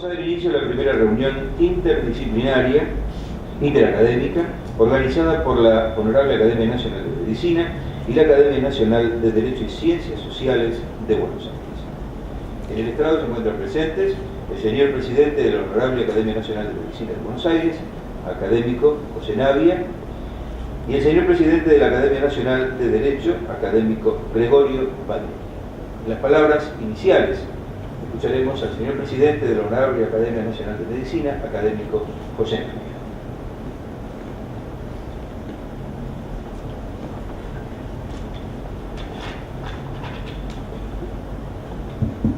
Vamos a dar inicio a la primera reunión interdisciplinaria, interacadémica, organizada por la Honorable Academia Nacional de Medicina y la Academia Nacional de Derecho y Ciencias Sociales de Buenos Aires. En el estrado se encuentran presentes el señor presidente de la Honorable Academia Nacional de Medicina de Buenos Aires, académico José Navia, y el señor presidente de la Academia Nacional de Derecho, académico Gregorio Badí. En las palabras iniciales escucharemos al señor presidente de la Honorable Academia Nacional de Medicina, académico José Navia.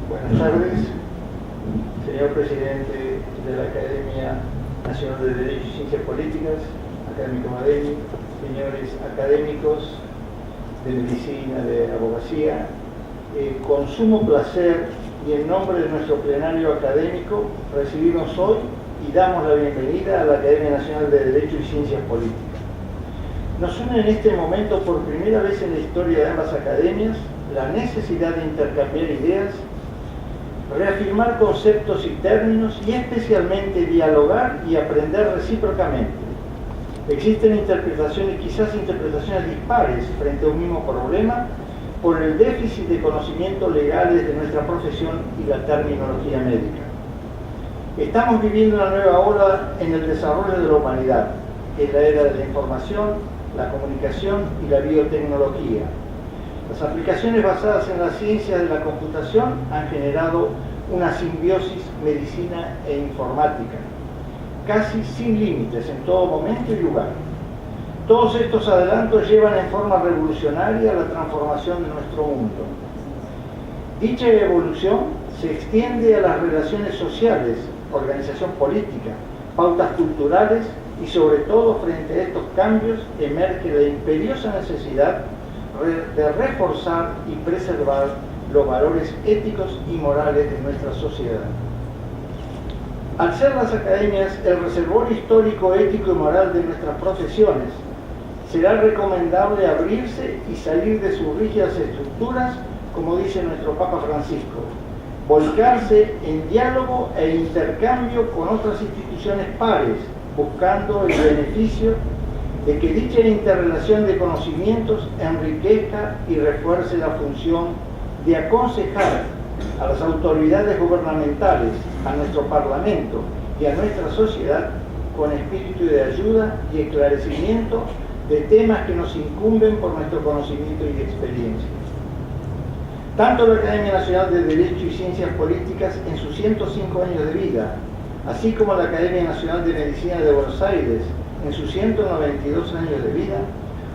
Buenas tardes, señor presidente de la Academia Nacional de Derecho y Ciencias Políticas, académico Madeni, señores académicos de medicina, de abogacía, con sumo placer y en nombre de nuestro plenario académico recibimos hoy y damos la bienvenida a la Academia Nacional de Derecho y Ciencias Políticas. Nos une en este momento por primera vez en la historia de ambas academias la necesidad de intercambiar ideas, reafirmar conceptos y términos y especialmente dialogar y aprender recíprocamente. Existen interpretaciones, quizás interpretaciones dispares frente a un mismo problema por el déficit de conocimientos legales de nuestra profesión y la terminología médica. Estamos viviendo una nueva ola en el desarrollo de la humanidad, que es la era de la información, la comunicación y la biotecnología. Las aplicaciones basadas en la ciencia de la computación han generado una simbiosis medicina e informática, casi sin límites en todo momento y lugar. Todos estos adelantos llevan en forma revolucionaria la transformación de nuestro mundo. Dicha evolución se extiende a las relaciones sociales, organización política, pautas culturales y sobre todo frente a estos cambios emerge la imperiosa necesidad de reforzar y preservar los valores éticos y morales de nuestra sociedad. Al ser las academias el reservorio histórico, ético y moral de nuestras profesiones, será recomendable abrirse y salir de sus rígidas estructuras, como dice nuestro Papa Francisco, volcarse en diálogo e intercambio con otras instituciones pares, buscando el beneficio de que dicha interrelación de conocimientos enriquezca y refuerce la función de aconsejar a las autoridades gubernamentales, a nuestro Parlamento y a nuestra sociedad con espíritu de ayuda y esclarecimiento de temas que nos incumben por nuestro conocimiento y experiencia. Tanto la Academia Nacional de Derecho y Ciencias Políticas en sus 105 años de vida, así como la Academia Nacional de Medicina de Buenos Aires en sus 192 años de vida,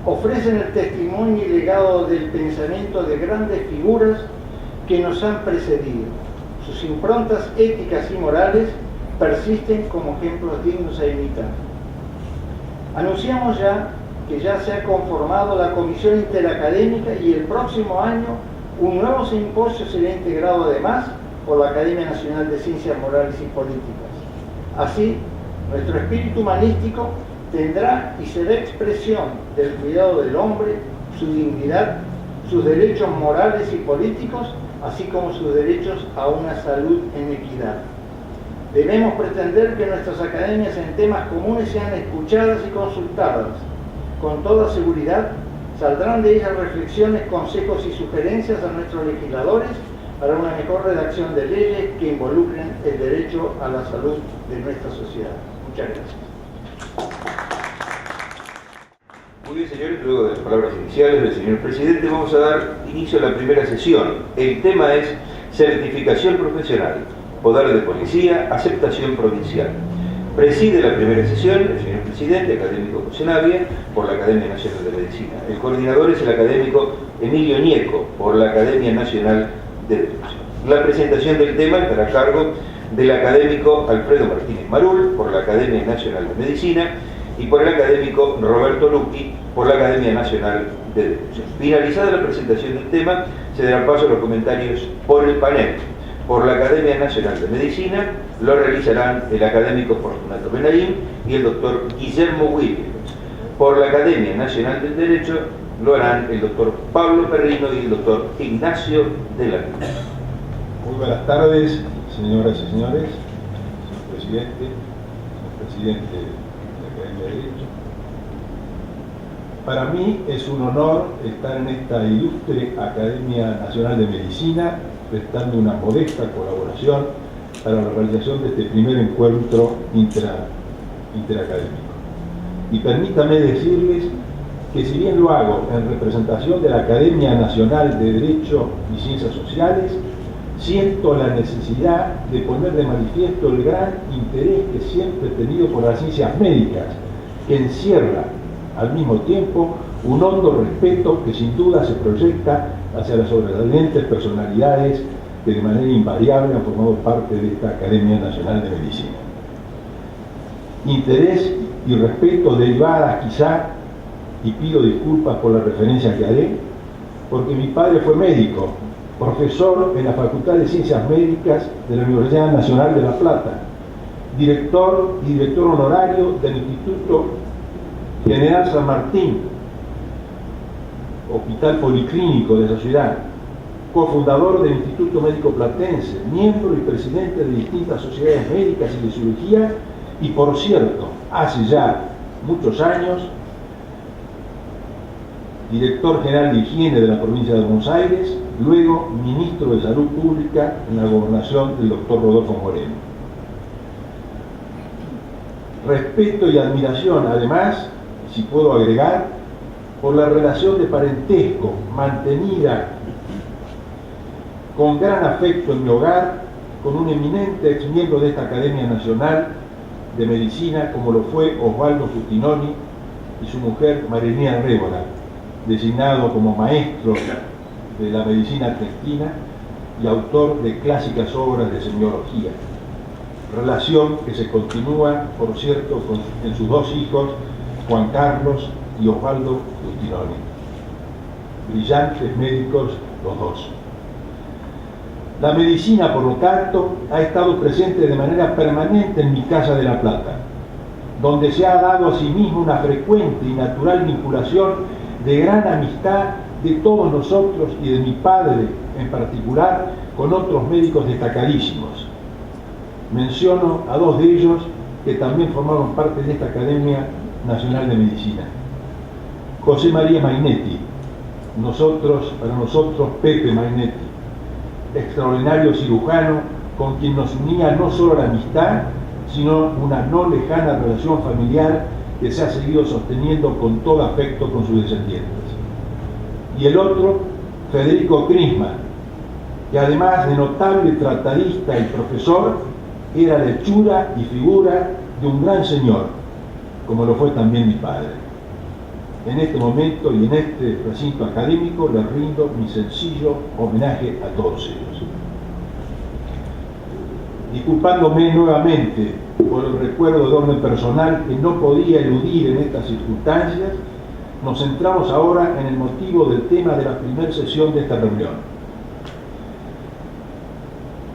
ofrecen el testimonio y legado del pensamiento de grandes figuras que nos han precedido. Sus improntas éticas y morales persisten como ejemplos dignos a imitar. Anunciamos que ya se ha conformado la Comisión Interacadémica y el próximo año un nuevo simposio será integrado además por la Academia Nacional de Ciencias Morales y Políticas. Así, nuestro espíritu humanístico tendrá y será expresión del cuidado del hombre, su dignidad, sus derechos morales y políticos, así como sus derechos a una salud en equidad. Debemos pretender que nuestras academias en temas comunes sean escuchadas y consultadas. Con toda seguridad, saldrán de ellas reflexiones, consejos y sugerencias a nuestros legisladores para una mejor redacción de leyes que involucren el derecho a la salud de nuestra sociedad. Muchas gracias. Muy bien, señores, luego de las palabras iniciales del señor presidente vamos a dar inicio a la primera sesión. El tema es certificación profesional, poder de policía, aceptación provincial. Preside la primera sesión el señor presidente, académico José Navia, por la Academia Nacional de Medicina. El coordinador es el académico Emilio Ñeco, por la Academia Nacional de Derecho. La presentación del tema estará a cargo del académico Alfredo Martínez Marul, por la Academia Nacional de Medicina, y por el académico Roberto Lucchi, por la Academia Nacional de Derecho. Finalizada la presentación del tema, se darán paso a los comentarios por el panel. Por la Academia Nacional de Medicina lo realizarán el académico Fortunato Benaim y el doctor Guillermo Williams. Por la Academia Nacional del Derecho lo harán el doctor Pablo Perrino y el doctor Ignacio de la Cruz. Muy buenas tardes, señoras y señores. presidente, señor presidente de la Academia de Derecho. Para mí es un honor estar en esta ilustre Academia Nacional de Medicina, prestando una modesta colaboración para la realización de este primer encuentro interacadémico. Y permítame decirles que si bien lo hago en representación de la Academia Nacional de Derecho y Ciencias Sociales, siento la necesidad de poner de manifiesto el gran interés que siempre he tenido por las ciencias médicas, que encierra al mismo tiempo un hondo respeto que sin duda se proyecta hacia las sobresalientes personalidades que de manera invariable han formado parte de esta Academia Nacional de Medicina. Interés y respeto derivadas quizá, y pido disculpas por la referencia que haré, porque mi padre fue médico, profesor en la Facultad de Ciencias Médicas de la Universidad Nacional de La Plata, director y director honorario del Instituto General San Martín, hospital policlínico de esa ciudad, cofundador del Instituto Médico Platense, miembro y presidente de distintas sociedades médicas y de cirugía, y por cierto, hace ya muchos años, director general de higiene de la provincia de Buenos Aires, luego ministro de Salud Pública en la gobernación del doctor Rodolfo Moreno. Respeto y admiración, además, si puedo agregar, por la relación de parentesco mantenida con gran afecto en mi hogar con un eminente ex miembro de esta Academia Nacional de Medicina, como lo fue Osvaldo Fustinoni, y su mujer Marilena Révola, designado como maestro de la medicina argentina y autor de clásicas obras de semiología. Relación que se continúa, por cierto, en sus dos hijos, Juan Carlos y Osvaldo Fustinoni. Brillantes médicos los dos. La medicina, por lo tanto, ha estado presente de manera permanente en mi casa de La Plata, donde se ha dado a sí mismo una frecuente y natural vinculación de gran amistad de todos nosotros y de mi padre en particular con otros médicos destacadísimos. Menciono a dos de ellos que también formaron parte de esta Academia Nacional de Medicina. José María Mainetti, para nosotros Pepe Mainetti, extraordinario cirujano con quien nos unía no solo la amistad, sino una no lejana relación familiar que se ha seguido sosteniendo con todo afecto con sus descendientes. Y el otro, Federico Crisma, que además de notable tratadista y profesor, era la hechura y figura de un gran señor, como lo fue también mi padre. En este momento y en este recinto académico les rindo mi sencillo homenaje a todos ellos. Disculpándome nuevamente por el recuerdo de orden personal que no podía eludir en estas circunstancias, nos centramos ahora en el motivo del tema de la primera sesión de esta reunión.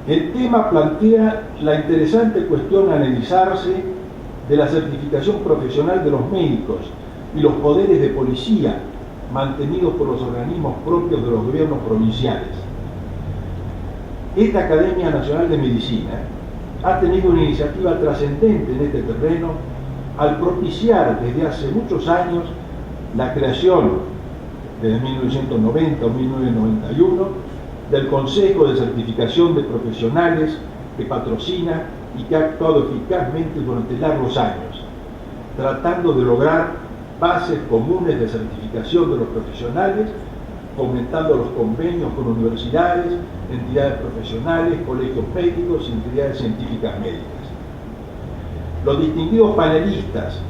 El tema plantea la interesante cuestión a analizarse de la certificación profesional de los médicos y los poderes de policía mantenidos por los organismos propios de los gobiernos provinciales. Esta Academia Nacional de Medicina ha tenido una iniciativa trascendente en este terreno al propiciar desde hace muchos años la creación, desde 1990 o 1991, del Consejo de Certificación de Profesionales que patrocina y que ha actuado eficazmente durante largos años, tratando de lograr bases comunes de certificación de los profesionales, fomentando los convenios con universidades, entidades profesionales, colegios médicos y entidades científicas médicas. Los distinguidos panelistas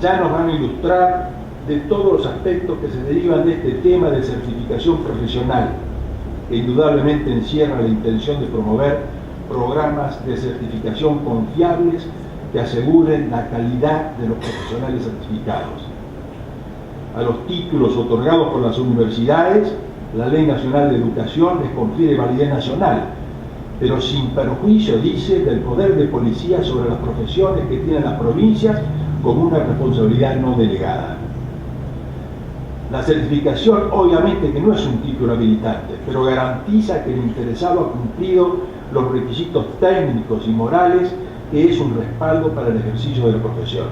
ya nos van a ilustrar de todos los aspectos que se derivan de este tema de certificación profesional, que indudablemente encierra la intención de promover programas de certificación confiables que aseguren la calidad de los profesionales certificados. A los títulos otorgados por las universidades, la Ley Nacional de Educación les confiere validez nacional, pero sin perjuicio, dice, del poder de policía sobre las profesiones que tienen las provincias como una responsabilidad no delegada. La certificación, obviamente, que no es un título habilitante, pero garantiza que el interesado ha cumplido los requisitos técnicos y morales que es un respaldo para el ejercicio de la profesión.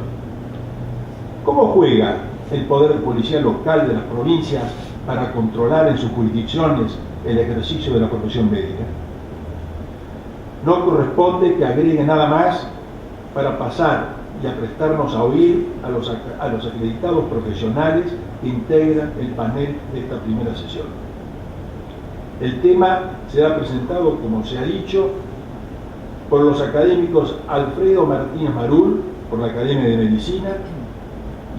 ¿Cómo juega el poder policial local de las provincias para controlar en sus jurisdicciones el ejercicio de la profesión médica? No corresponde que agregue nada más para pasar y a prestarnos a oír a los acreditados profesionales que integran el panel de esta primera sesión. El tema será presentado, como se ha dicho, por los académicos Alfredo Martínez Marul, por la Academia de Medicina,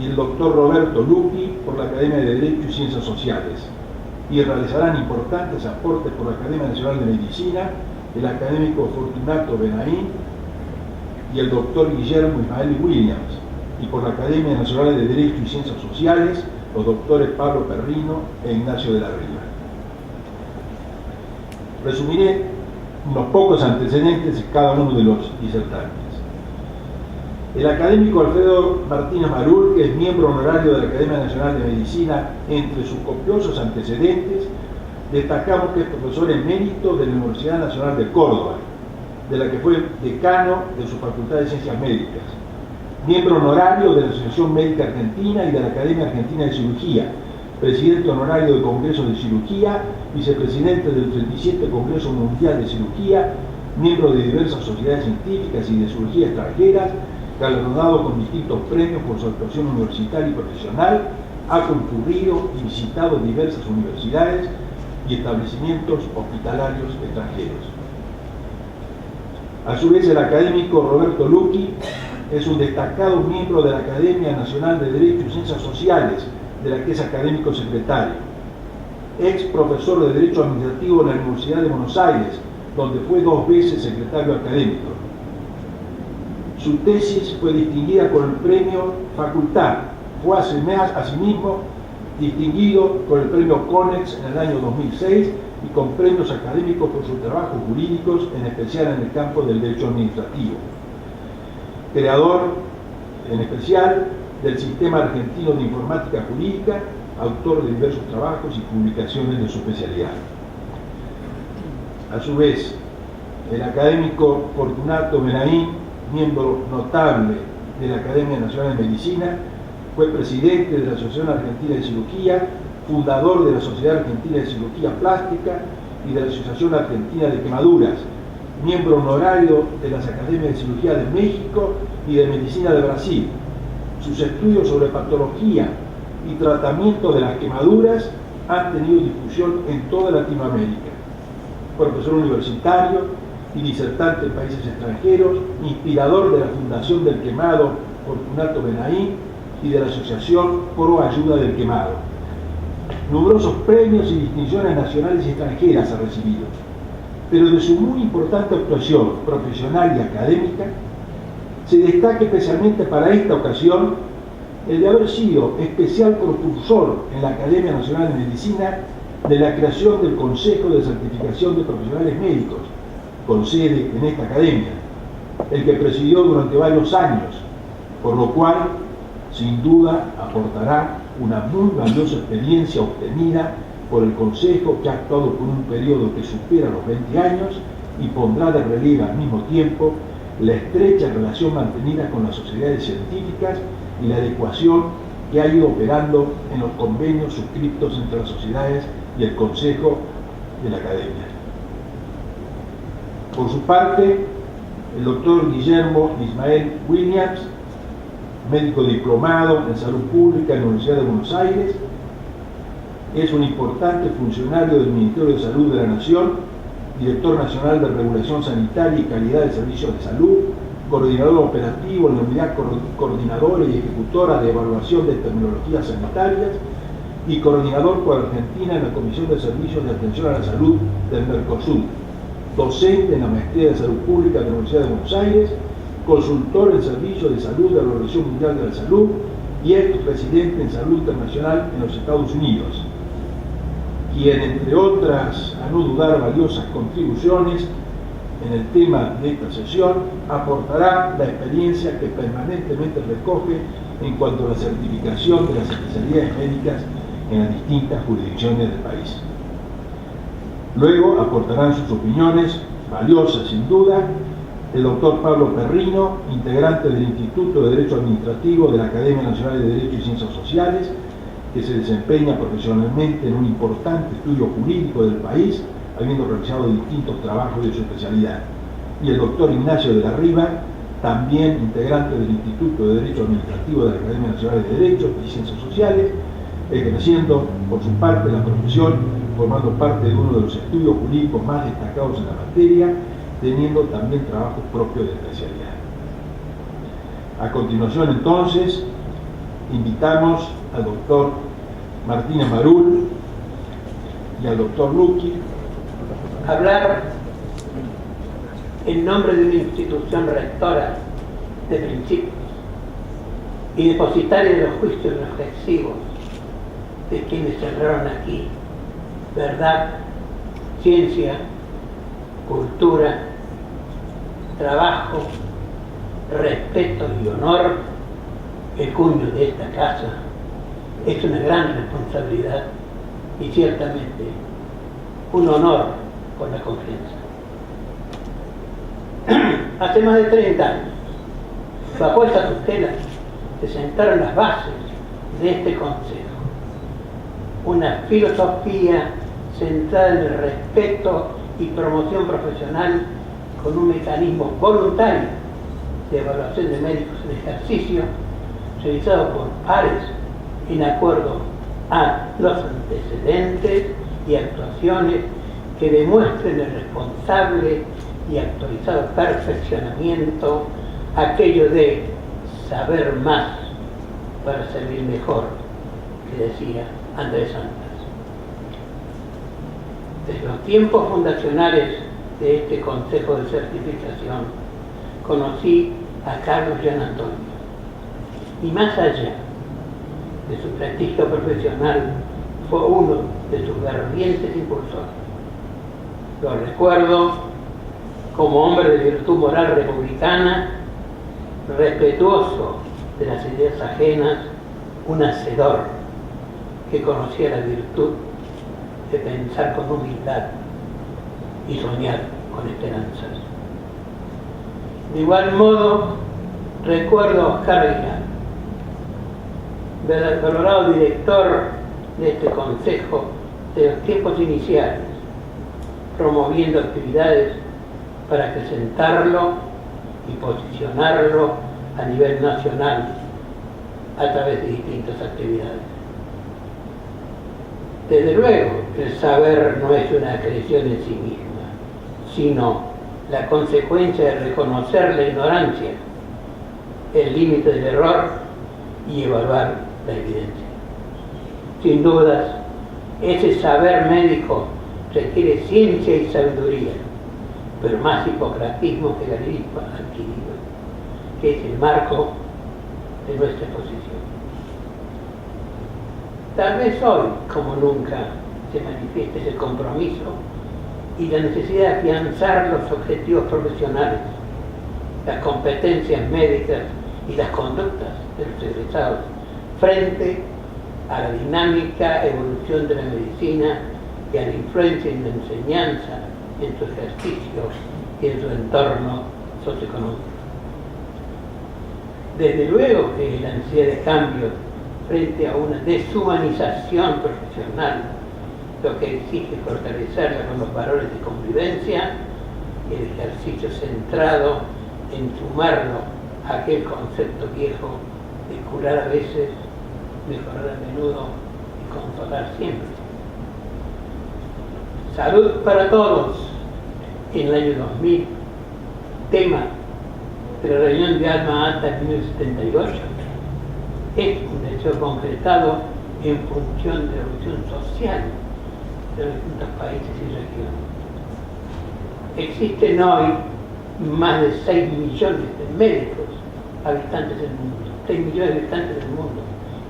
y el doctor Roberto Luqui, por la Academia de Derecho y Ciencias Sociales, y realizarán importantes aportes por la Academia Nacional de Medicina, el académico Fortunato Benaín y el doctor Guillermo Ismael Williams, y por la Academia Nacional de Derecho y Ciencias Sociales, los doctores Pablo Perrino e Ignacio de la Riva. Resumiré unos pocos antecedentes de cada uno de los disertantes. El académico Alfredo Martínez Marul, que es miembro honorario de la Academia Nacional de Medicina, entre sus copiosos antecedentes, destacamos que es profesor emérito de la Universidad Nacional de Córdoba, de la que fue decano de su Facultad de Ciencias Médicas, miembro honorario de la Asociación Médica Argentina y de la Academia Argentina de Cirugía, presidente honorario del Congreso de Cirugía, vicepresidente del 37 Congreso Mundial de Cirugía, miembro de diversas sociedades científicas y de cirugía extranjeras, galardonado con distintos premios por su actuación universitaria y profesional, ha concurrido y visitado diversas universidades y establecimientos hospitalarios extranjeros. A su vez, el académico Roberto Luqui es un destacado miembro de la Academia Nacional de Derecho y Ciencias Sociales, de la que es académico secretario, ex profesor de Derecho Administrativo en la Universidad de Buenos Aires, donde fue 2 veces secretario académico. Su tesis fue distinguida con el premio Facultad. Fue asimismo distinguido con el premio CONEX en el año 2006 y con premios académicos por sus trabajos jurídicos, en especial en el campo del derecho administrativo. Creador, en especial, del Sistema Argentino de Informática Jurídica, autor de diversos trabajos y publicaciones de su especialidad. A su vez, el académico Fortunato Benaín, miembro notable de la Academia Nacional de Medicina, fue presidente de la Asociación Argentina de Cirugía, fundador de la Sociedad Argentina de Cirugía Plástica y de la Asociación Argentina de Quemaduras, miembro honorario de las Academias de Cirugía de México y de Medicina de Brasil. Sus estudios sobre patología y tratamiento de las quemaduras han tenido difusión en toda Latinoamérica. Profesor universitario y disertante en países extranjeros, inspirador de la Fundación del Quemado Fortunato Benaín y de la Asociación Pro Ayuda del Quemado. Numerosos premios y distinciones nacionales y extranjeras ha recibido, pero de su muy importante actuación profesional y académica se destaca especialmente para esta ocasión el de haber sido especial propulsor en la Academia Nacional de Medicina de la creación del Consejo de Certificación de Profesionales Médicos, con sede en esta academia, el que presidió durante varios años, por lo cual, sin duda, aportará una muy valiosa experiencia obtenida por el Consejo, que ha actuado por un periodo que supera los 20 años y pondrá de relieve al mismo tiempo la estrecha relación mantenida con las sociedades científicas y la adecuación que ha ido operando en los convenios suscritos entre las sociedades y el Consejo de la Academia. Por su parte, el doctor Guillermo Ismael Williams, médico diplomado en salud pública en la Universidad de Buenos Aires, es un importante funcionario del Ministerio de Salud de la Nación, director nacional de Regulación Sanitaria y Calidad de Servicios de Salud, coordinador operativo en la unidad coordinadora y ejecutora de evaluación de tecnologías sanitarias y coordinador por Argentina en la Comisión de Servicios de Atención a la Salud del Mercosur, docente en la Maestría de Salud Pública de la Universidad de Buenos Aires, consultor en Servicios de Salud de la Organización Mundial de la Salud y ex-residente en Salud Internacional en los Estados Unidos, quien, entre otras, a no dudar valiosas contribuciones en el tema de esta sesión, aportará la experiencia que permanentemente recoge en cuanto a la certificación de las especialidades médicas en las distintas jurisdicciones del país. Luego aportarán sus opiniones, valiosas sin duda, el doctor Pablo Perrino, integrante del Instituto de Derecho Administrativo de la Academia Nacional de Derecho y Ciencias Sociales, que se desempeña profesionalmente en un importante estudio jurídico del país, habiendo realizado distintos trabajos de su especialidad. Y el doctor Ignacio de la Riva, también integrante del Instituto de Derecho Administrativo de la Academia Nacional de Derecho y Ciencias Sociales, ejerciendo por su parte la profesión, formando parte de uno de los estudios jurídicos más destacados en la materia, teniendo también trabajos propios de especialidad. A continuación, entonces, invitamos al doctor Martínez Marul y al doctor Luqui a hablar en nombre de una institución rectora de principios y depositaria de los juicios reflexivos de quienes cerraron aquí verdad, ciencia, cultura, trabajo, respeto y honor. El cuño de esta casa es una gran responsabilidad y ciertamente un honor por la confianza. Hace más de 30 años, bajo esa tutela, se sentaron las bases de este consejo. Una filosofía centrada en el respeto y promoción profesional con un mecanismo voluntario de evaluación de médicos en ejercicio realizado por pares en acuerdo a los antecedentes y actuaciones que demuestren el responsable y actualizado perfeccionamiento, aquello de saber más para servir mejor, que decía Andrés Santas. Desde los tiempos fundacionales de este Consejo de Certificación, conocí a Carlos Jean Antonio, y más allá de su prestigio profesional, fue uno de sus fervientes impulsores. Lo recuerdo como hombre de virtud moral republicana, respetuoso de las ideas ajenas, un hacedor que conocía la virtud de pensar con humildad y soñar con esperanzas. De igual modo, recuerdo a Oscar Aguilar, valorado director de este consejo de los tiempos iniciales, promoviendo actividades para acrecentarlo y posicionarlo a nivel nacional a través de distintas actividades. Desde luego, el saber no es una creación en sí misma, sino la consecuencia de reconocer la ignorancia, el límite del error y evaluar la evidencia. Sin dudas, ese saber médico requiere ciencia y sabiduría, pero más hipocratismo que galerismo adquirido, que es el marco de nuestra exposición. Tal vez hoy, como nunca, se manifieste ese compromiso y la necesidad de afianzar los objetivos profesionales, las competencias médicas y las conductas de los egresados frente a la dinámica evolución de la medicina y a la influencia en la enseñanza, en su ejercicio y en su entorno socioeconómico. Desde luego que la necesidad de cambio frente a una deshumanización profesional, lo que exige fortalecerla con los valores de convivencia y el ejercicio centrado en sumarlo a aquel concepto viejo de curar a veces, mejorar a menudo y consolar siempre. Salud para todos, en el año 2000, tema de la reunión de Alma Ata en 1978, es un deseo concretado en función de la evolución social de los distintos países y regiones. Existen hoy más de 6 millones de médicos habitantes del mundo, 6 millones de habitantes del mundo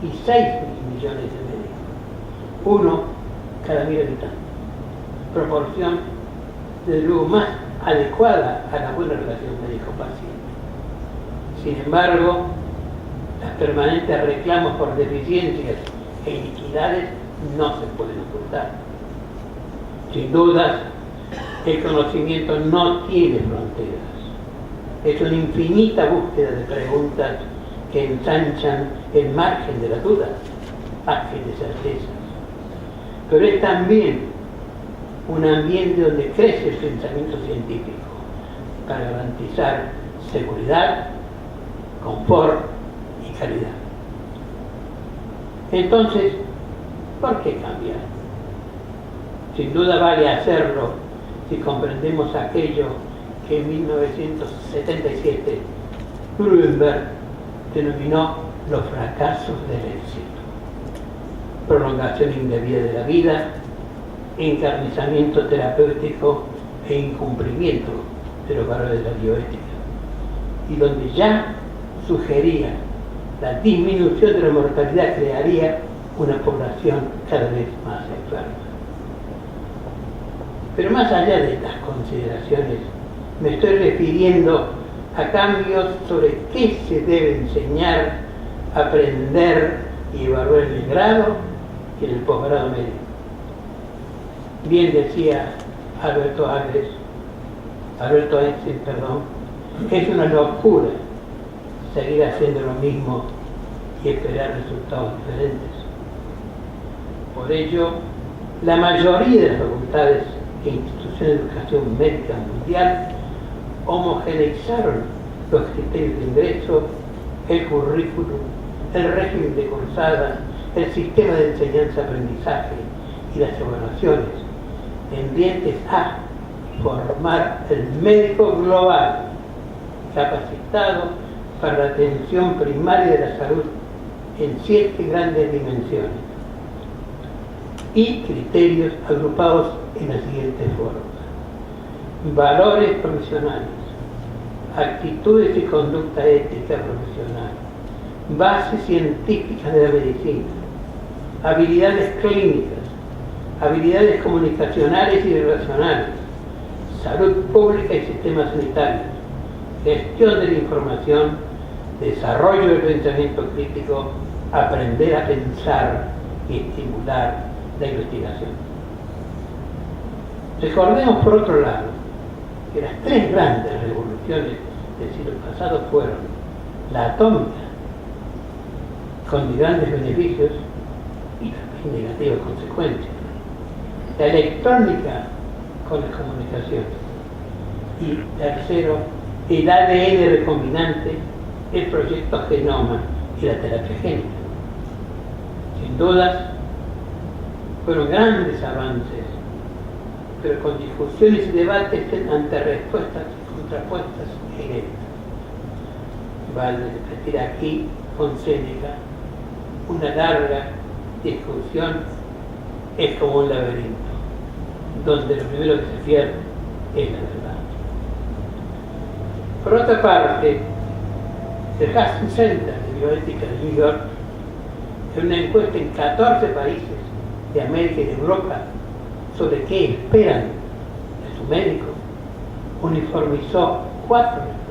y 6 millones de médicos, uno cada 1000 habitantes, proporción desde luego más adecuada a la buena relación médico-paciente. Sin embargo, las permanentes reclamos por deficiencias e iniquidades no se pueden ocultar. Sin dudas, el conocimiento no tiene fronteras. es una infinita búsqueda de preguntas que ensanchan el margen de la duda, margen de certezas. Pero es también un ambiente donde crece el pensamiento científico para garantizar seguridad, confort y calidad. Entonces, ¿por qué cambiar? Sin duda vale hacerlo si comprendemos aquello que en 1977 Gruenberg denominó los fracasos del éxito: prolongación indebida de la vida, encarnizamiento terapéutico e incumplimiento de los valores de la bioética, y donde ya sugería la disminución de la mortalidad crearía una población cada vez más enferma. Pero más allá de estas consideraciones, me estoy refiriendo a cambios sobre qué se debe enseñar, aprender y evaluar en el grado y en el posgrado medio. Bien decía Alberto Einstein, es una locura seguir haciendo lo mismo y esperar resultados diferentes. Por ello, la mayoría de las facultades e instituciones de educación médica mundial homogeneizaron los criterios de ingreso, el currículum, el régimen de cursada, el sistema de enseñanza-aprendizaje y las evaluaciones, tendientes a formar el médico global, capacitado para la atención primaria de la salud en 7 grandes dimensiones y criterios agrupados en las siguientes formas: valores profesionales, actitudes y conducta ética profesional, bases científicas de la medicina, habilidades clínicas, habilidades comunicacionales y relacionales, salud pública y sistema sanitario, gestión de la información, desarrollo del pensamiento crítico, aprender a pensar y estimular la investigación. Recordemos, por otro lado, que las 3 grandes revoluciones del siglo pasado fueron la atómica, con grandes beneficios y también negativas consecuencias, la electrónica con las comunicaciones, y tercero, el ADN recombinante, el proyecto Genoma y la terapia génica. Sin dudas, fueron grandes avances, pero con discusiones y debates ante respuestas contrapuestas e inéditas. Vale repetir aquí con Séneca: una larga discusión es como un laberinto, donde lo primero que se pierde es la verdad. Por otra parte, el Hastings Center de Bioética de New York, en una encuesta en 14 países de América y de Europa sobre qué esperan de su médico, uniformizó 4 respuestas: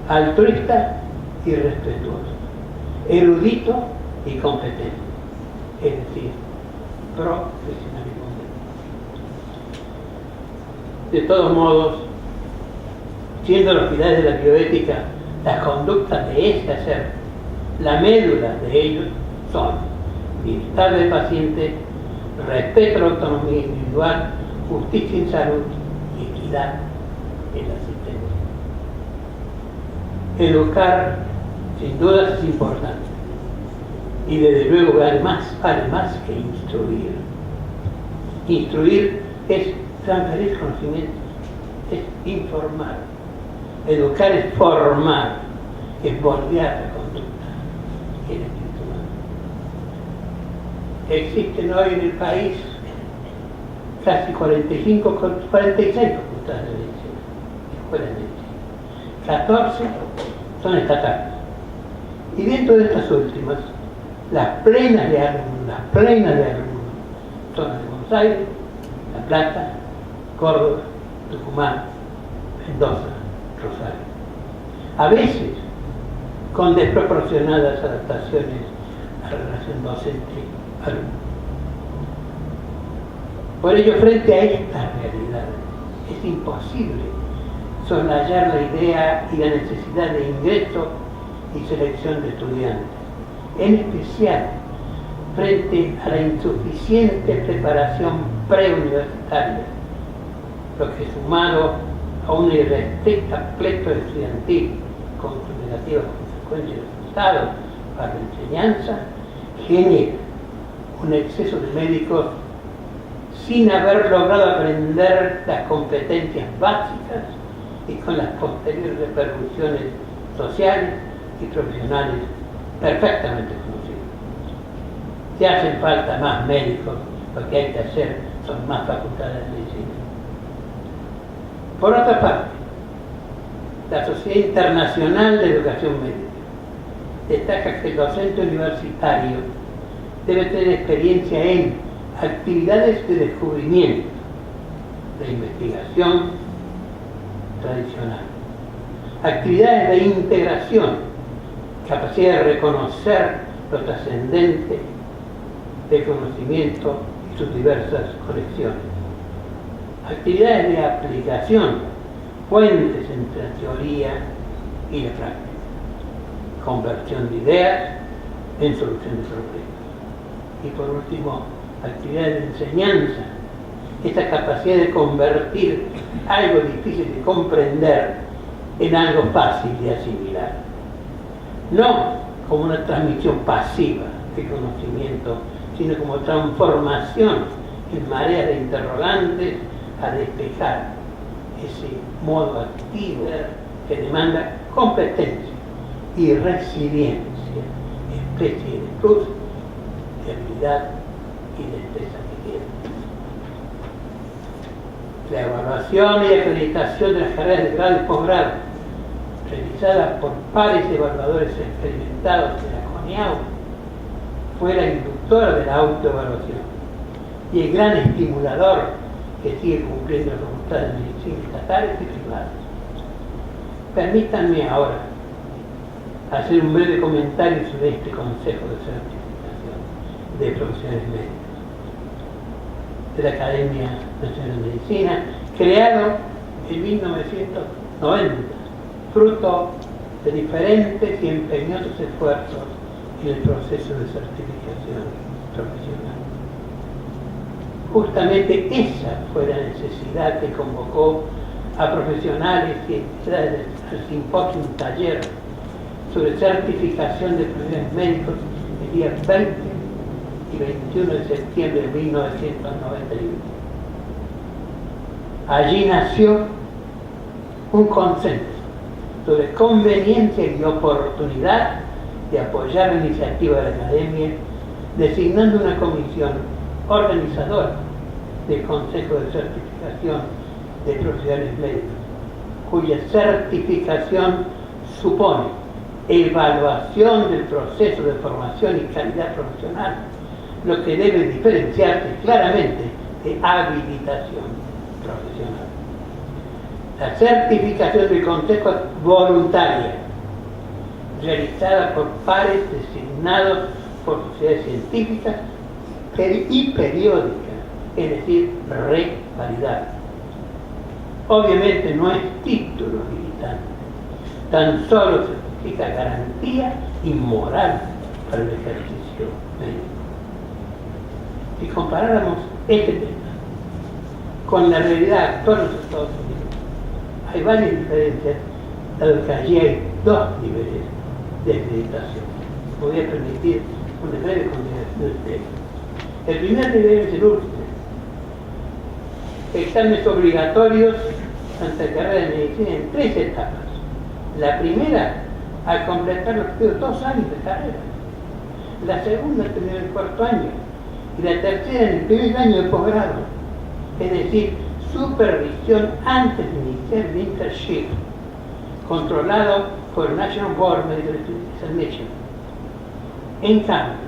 altruista y respetuoso, erudito y competente, es decir, profesionalismo. De todos modos, siendo los pilares de la bioética las conductas de este ser, la médula de ellos son bienestar del paciente, respeto a la autonomía individual, justicia en salud y equidad en la asistencia. Educar, sin duda, es importante y desde luego vale más que instruir. Instruir es transferir conocimientos, es informar. Educar es formar, es moldear la conducta y el espíritu humano. Existen hoy en el país casi 46 facultades de medicina, escuelas de medicina. 14 son estatales. Y dentro de estas últimas, las plenas de alumnos son las de Buenos Aires, La Plata, Córdoba, Tucumán, Mendoza, Rosario. A veces con desproporcionadas adaptaciones a la relación docente-alumno. Por ello, frente a esta realidad, es imposible soslayar la idea y la necesidad de ingreso y selección de estudiantes, en especial frente a la insuficiente preparación preuniversitaria, lo que sumado a una irrestricta pleito estudiantil con sus negativas consecuencias y resultados para la enseñanza, genera un exceso de médicos sin haber logrado aprender las competencias básicas y con las posteriores repercusiones sociales y profesionales perfectamente conocidas. Si hacen falta más médicos, lo que hay que hacer son más facultades de medicina. Por otra parte, la Sociedad Internacional de Educación Médica destaca que el docente universitario debe tener experiencia en actividades de descubrimiento, de investigación tradicional, actividades de integración, capacidad de reconocer lo trascendente del conocimiento y sus diversas conexiones, actividades de aplicación, puentes entre la teoría y la práctica, conversión de ideas en solución de problemas. Y por último, actividades de enseñanza, esta capacidad de convertir algo difícil de comprender en algo fácil de asimilar. No como una transmisión pasiva de conocimiento, sino como transformación en mareas de interrogantes a despejar ese modo activo que demanda competencia y resiliencia, especie de plus, de habilidad y destreza que tiene. La evaluación y acreditación de las carreras de grado y posgrado, realizada por pares evaluadores experimentados de la CONIAU, fue la inductora de la autoevaluación y el gran estimulador que sigue cumpliendo las facultades de medicina estatales y privadas. Permítanme ahora hacer un breve comentario sobre este Consejo de Certificación de Profesionales Médicos de la Academia Nacional de Medicina, creado en 1990, fruto de diferentes y empeñosos esfuerzos en el proceso de certificación profesional. Justamente esa fue la necesidad que convocó a profesionales y entidades al simposio taller sobre certificación de profesionales médicos el día 20 y 21 de septiembre de 1991. Allí nació un consenso sobre conveniencia y oportunidad de apoyar la iniciativa de la Academia, designando una comisión organizadora del Consejo de Certificación de Profesionales Médicos, cuya certificación supone evaluación del proceso de formación y calidad profesional, lo que debe diferenciarse claramente de habilitación profesional. La certificación del Consejo es voluntaria, realizada por pares designados por sociedades científicas y periódicas, es decir, revalidada. Obviamente no es título habilitante, tan solo significa garantía y moral para el ejercicio médico. Si comparáramos este tema con la realidad actual de los Estados Unidos, hay varias diferencias, dado que allí hay dos niveles de acreditación. Me voy a permitir una breve consideración de este. El primer nivel es el último. Exámenes obligatorios ante la carrera de medicina en 3 etapas. La primera, al completar los primeros 2 años de carrera. La segunda, en el 4º año. Y la tercera, en el primer año de posgrado. Es decir, supervisión antes de iniciar el internship, controlado por el National Board of Medical Examination. En cambio,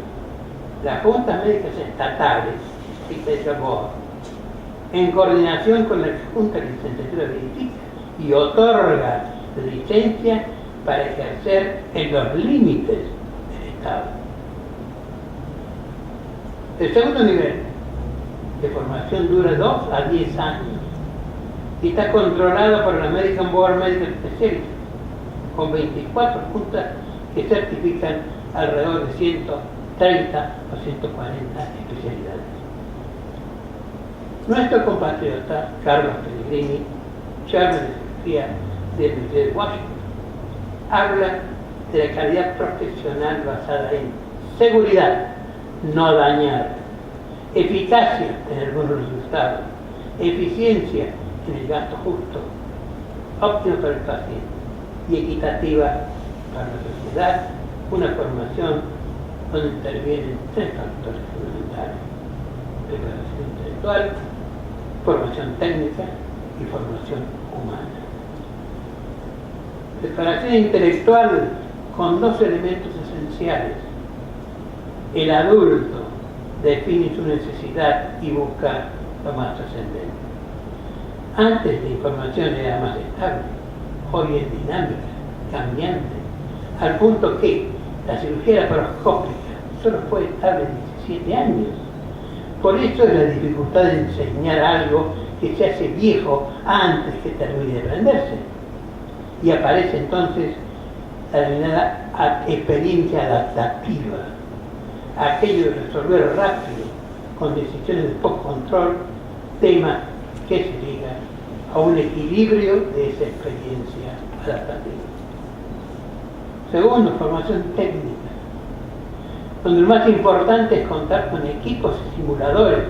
las juntas médicas estatales, Federal Board, en coordinación con la Junta de Licenciatura verifica y otorga licencia para ejercer en los límites del Estado. El segundo nivel de formación dura 2 a 10 años y está controlado por el American Board of Medical Specialists, con 24 juntas que certifican alrededor de 130 o 140 especialidades. Nuestro compatriota Carlos Pellegrini, chairman de cirugía del Universidad de Washington, habla de la calidad profesional basada en seguridad, no dañar, eficacia en algunos resultados, eficiencia en el gasto justo, óptimo para el paciente y equitativa para la sociedad, una formación donde intervienen tres factores fundamentales: preparación intelectual, formación técnica y formación humana. Preparación intelectual con dos elementos esenciales. El adulto define su necesidad y busca lo más trascendente. Antes la información era más estable, hoy es dinámica, cambiante, al punto que la cirugía laparoscópica solo fue estable en 17 años. Por eso es la dificultad de enseñar algo que se hace viejo antes que termine de aprenderse. Y aparece entonces la denominada experiencia adaptativa, aquello de resolver rápido, con decisiones de poco control, tema que se liga a un equilibrio de esa experiencia adaptativa. Segundo, formación técnica, donde lo más importante es contar con equipos y simuladores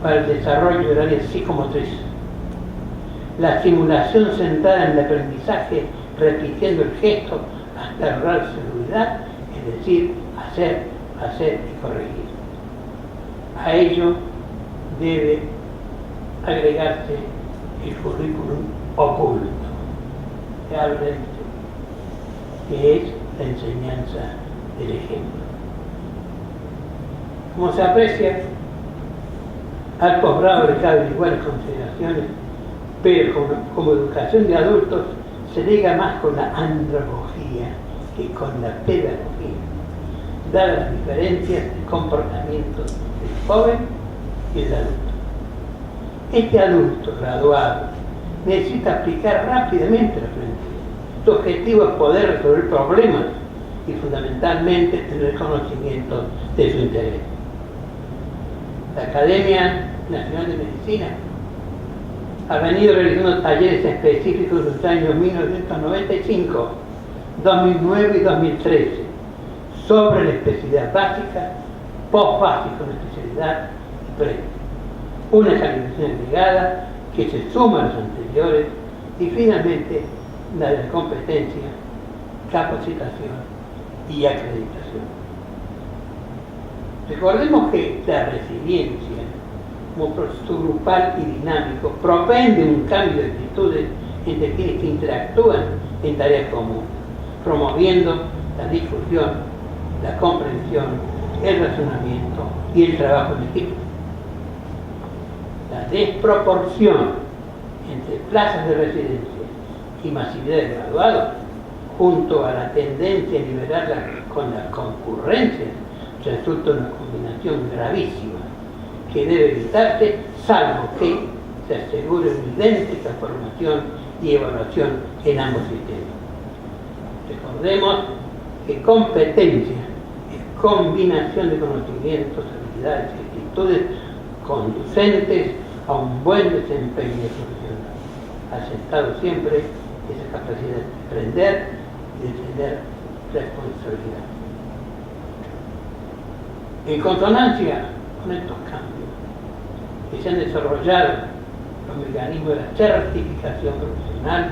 para el desarrollo del área psicomotriz. La simulación centrada en el aprendizaje, repitiendo el gesto hasta lograr seguridad, es decir, hacer y corregir. A ello debe agregarse el currículum oculto, que es la enseñanza del ejemplo. Como se aprecia, al posgrado le caben iguales consideraciones, pero como educación de adultos se liga más con la antropología que con la pedagogía, dadas las diferencias de comportamiento del joven y del adulto. Este adulto graduado necesita aplicar rápidamente la aprendizaje. Su objetivo es poder resolver problemas y fundamentalmente tener conocimiento de su interés. La Academia Nacional de Medicina ha venido realizando talleres específicos en los años 1995, 2009 y 2013 sobre la especialidad básica, post-básico en la especialidad y pre. Una calificación agregada que se suma a las anteriores y finalmente la de la competencia, capacitación y acreditación. Recordemos que la resiliencia, como proceso grupal y dinámico, propende un cambio de actitudes entre quienes interactúan en tareas comunes, promoviendo la discusión, la comprensión, el razonamiento y el trabajo en equipo. La desproporción entre plazas de residencia y masividad de graduados, junto a la tendencia a liberarla con las concurrencias, resulta una combinación gravísima que debe evitarse, salvo que se asegure una idéntica formación y evaluación en ambos sistemas. Recordemos que competencia es combinación de conocimientos, habilidades y actitudes conducentes a un buen desempeño profesional, asentado siempre esa capacidad de aprender y de tener responsabilidad. En consonancia con estos cambios que se han desarrollado los mecanismos de la certificación profesional,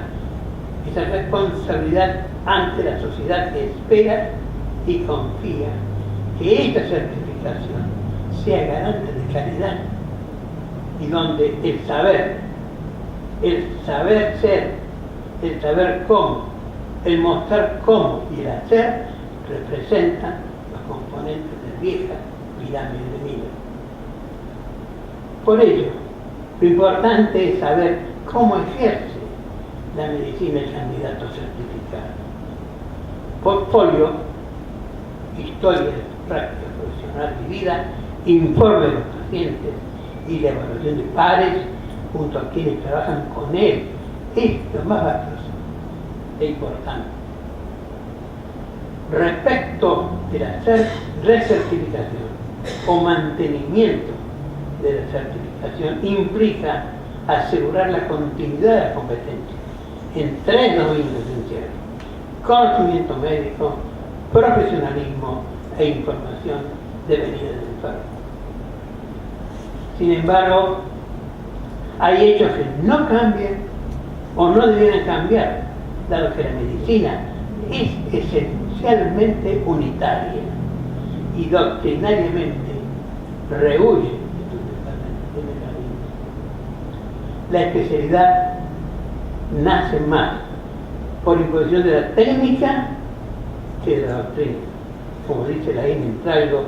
esa responsabilidad ante la sociedad que espera y confía que esta certificación sea garante de calidad y donde el saber ser, el saber cómo, el mostrar cómo y el hacer representan los componentes de vieja pirámide de Miller. Por ello, lo importante es saber cómo ejerce la medicina el candidato certificado. Portfolio, historia de práctica profesional vivida, informe de los pacientes y la evaluación de pares junto a quienes trabajan con él, es lo más valioso e importante. Respecto de la recertificación o mantenimiento de la certificación, implica asegurar la continuidad de la competencia en 3 dominios esenciales: conocimiento médico, profesionalismo e información devenida del enfermo. Sin embargo, hay hechos que no cambian o no debieran cambiar, dado que la medicina es esencialmente unitaria y doctrinariamente rehuye de mecanismos. La especialidad nace más por imposición de la técnica que de la doctrina. Como dice la in Traigo,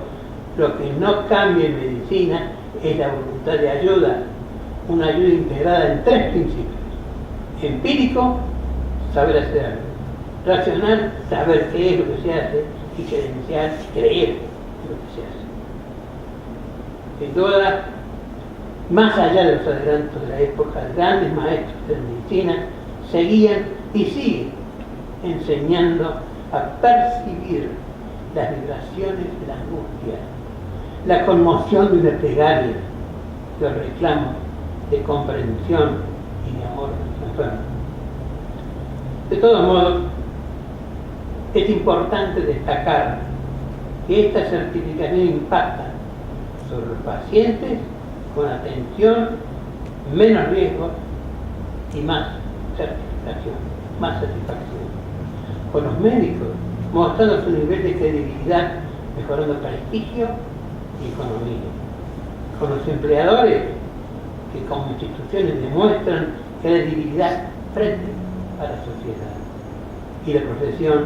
lo que no cambia en medicina es la voluntad de ayuda, una ayuda integrada en 3 principios: empírico, saber hacer algo; racional, saber qué es lo que se hace; y credencial, creer en lo que se hace. Sin duda, más allá de los adelantos de la época, grandes maestros de la medicina seguían y siguen enseñando a percibir las vibraciones de la angustia, la conmoción de una plegaria, los reclamos de comprensión y de amor de los enfermos. De todos modos, es importante destacar que esta certificación impacta sobre los pacientes con atención, menos riesgo y más certificación, más satisfacción. Con los médicos, mostrando su nivel de credibilidad, mejorando prestigio y economía. Con los empleadores, que como instituciones demuestran credibilidad frente a la sociedad. Y la profesión,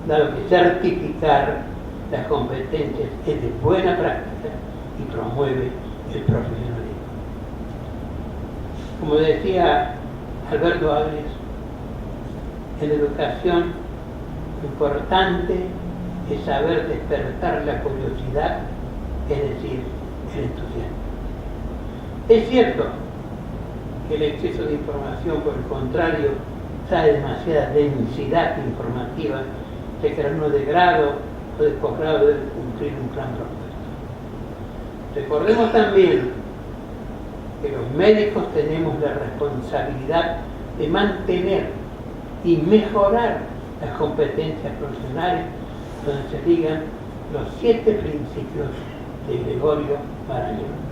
dado que certificar las competencias es de buena práctica y promueve el profesionalismo. Como decía Alberto Álvarez, en la educación lo importante es saber despertar la curiosidad, es decir, el entusiasmo. Es cierto que el exceso de información, por el contrario, trae demasiada densidad informativa, de que el alumno de grado o de posgrado debe cumplir un plan propuesto. Recordemos también que los médicos tenemos la responsabilidad de mantener y mejorar las competencias profesionales, donde se digan los 7 principios de Gregorio Marañón.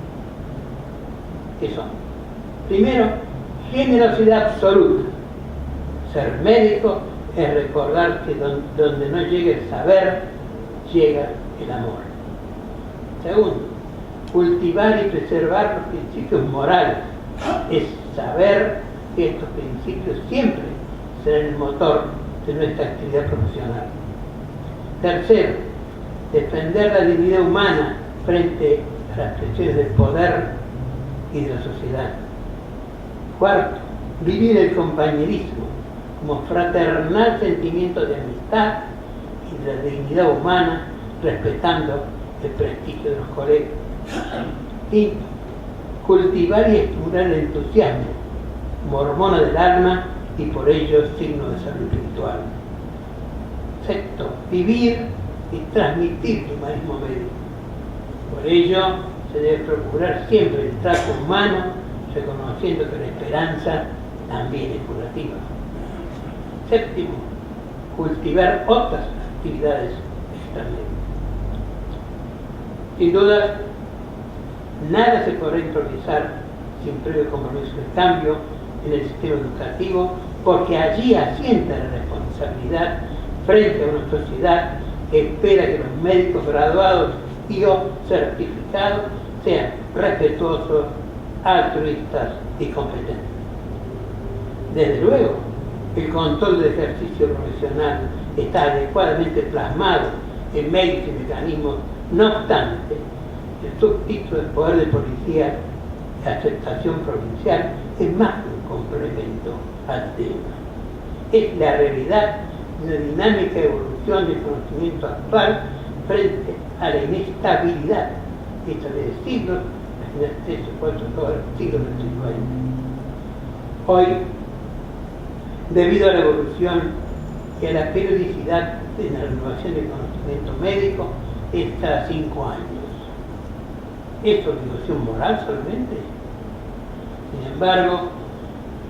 ¿Qué son? Primero, generosidad absoluta. Ser médico es recordar que donde no llega el saber, llega el amor. Segundo, cultivar y preservar los principios morales. Es saber que estos principios siempre serán el motor de nuestra actividad profesional. Tercero, defender la dignidad humana frente a las presiones del poder y de la sociedad. Cuarto, vivir el compañerismo como fraternal sentimiento de amistad y de la dignidad humana, respetando el prestigio de los colegas. Quinto, cultivar y estimular el entusiasmo como hormona del alma y por ello signo de salud espiritual. Sexto, vivir y transmitir el humanismo médico. Por ello se debe procurar siempre el trato humano, reconociendo que la esperanza también es curativa. Séptimo, cultivar otras actividades extramédicas. Sin duda, nada se podrá improvisar sin previo compromiso de cambio en el sistema educativo, porque allí asienta la responsabilidad frente a una sociedad que espera que los médicos graduados y o certificados sean respetuosos, altruistas y competentes. Desde luego, el control del ejercicio profesional está adecuadamente plasmado en medios y mecanismos. No obstante, el subtítulo del poder de policía de aceptación provincial es más que un complemento al tema. Es la realidad de una dinámica evolución del conocimiento actual frente a la inestabilidad que tras de siglos en el supuesto todo el siglo del 50. Hoy, debido a la evolución y a la periodicidad de la renovación del conocimiento médico, es cada 5 años. ¿Es obligación moral solamente? Sin embargo,